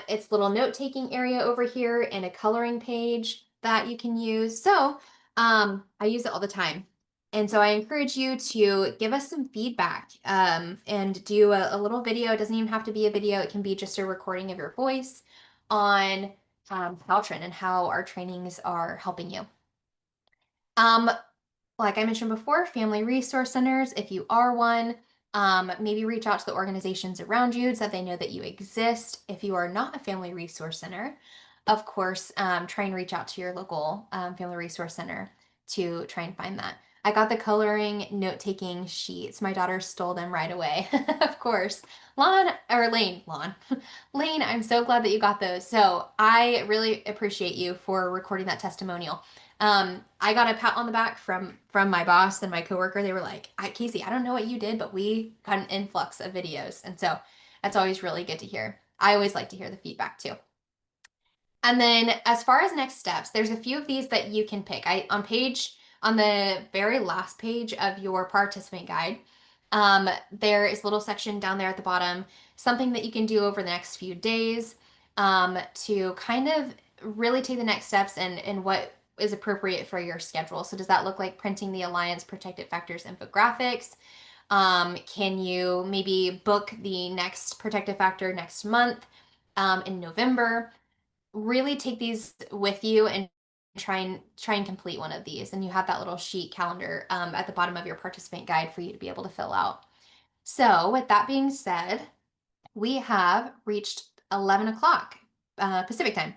it's little note-taking area over here and a coloring page that you can use. So I use it all the time. And so I encourage you to give us some feedback and do a little video. It doesn't even have to be a video. It can be just a recording of your voice on CalTrin and how our trainings are helping you. Like I mentioned before, family resource centers, if you are one, maybe reach out to the organizations around you so that they know that you exist. If you are not a family resource center, of course, try and reach out to your local family resource center to try and find that. I got the coloring note-taking sheets. My daughter stole them right away, of course. Lane, I'm so glad that you got those. So I really appreciate you for recording that testimonial. I got a pat on the back from my boss and my coworker. They were like, Casey, I don't know what you did, but we got an influx of videos. And so that's always really good to hear. I always like to hear the feedback too. And then as far as next steps, there's a few of these that you can pick. On the very last page of your participant guide, there is a little section down there at the bottom, something that you can do over the next few days to kind of really take the next steps and what is appropriate for your schedule. So does that look like printing the Alliance Protective Factors infographics? Can you maybe book the next protective factor next month in November? Really take these with you and try and complete one of these. And you have that little sheet calendar at the bottom of your participant guide for you to be able to fill out. So with that being said, we have reached 11 o'clock Pacific time.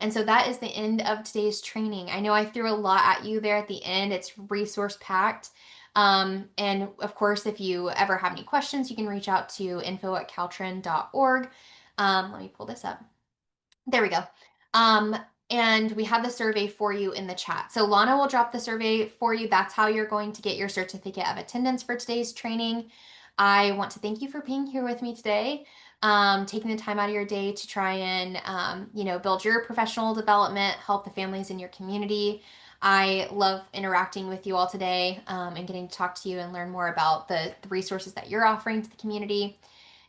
And so that is the end of today's training. I know I threw a lot at you there at the end. It's resource packed. And of course, if you ever have any questions, you can reach out to info@caltrin.org. Let me pull this up. There we go. Um, and we have the survey for you in the chat. So Lana will drop the survey for you. That's how you're going to get your certificate of attendance for today's training. I want to thank you for being here with me today, taking the time out of your day to try and, build your professional development, help the families in your community. I love interacting with you all today, and getting to talk to you and learn more about the resources that you're offering to the community.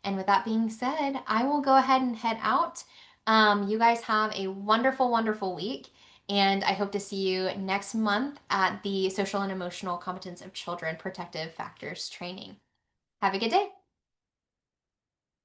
And with that being said, I will go ahead and head out. You guys have a wonderful, wonderful week. And I hope to see you next month at the Social and Emotional Competence of Children Protective Factors training. Have a good day.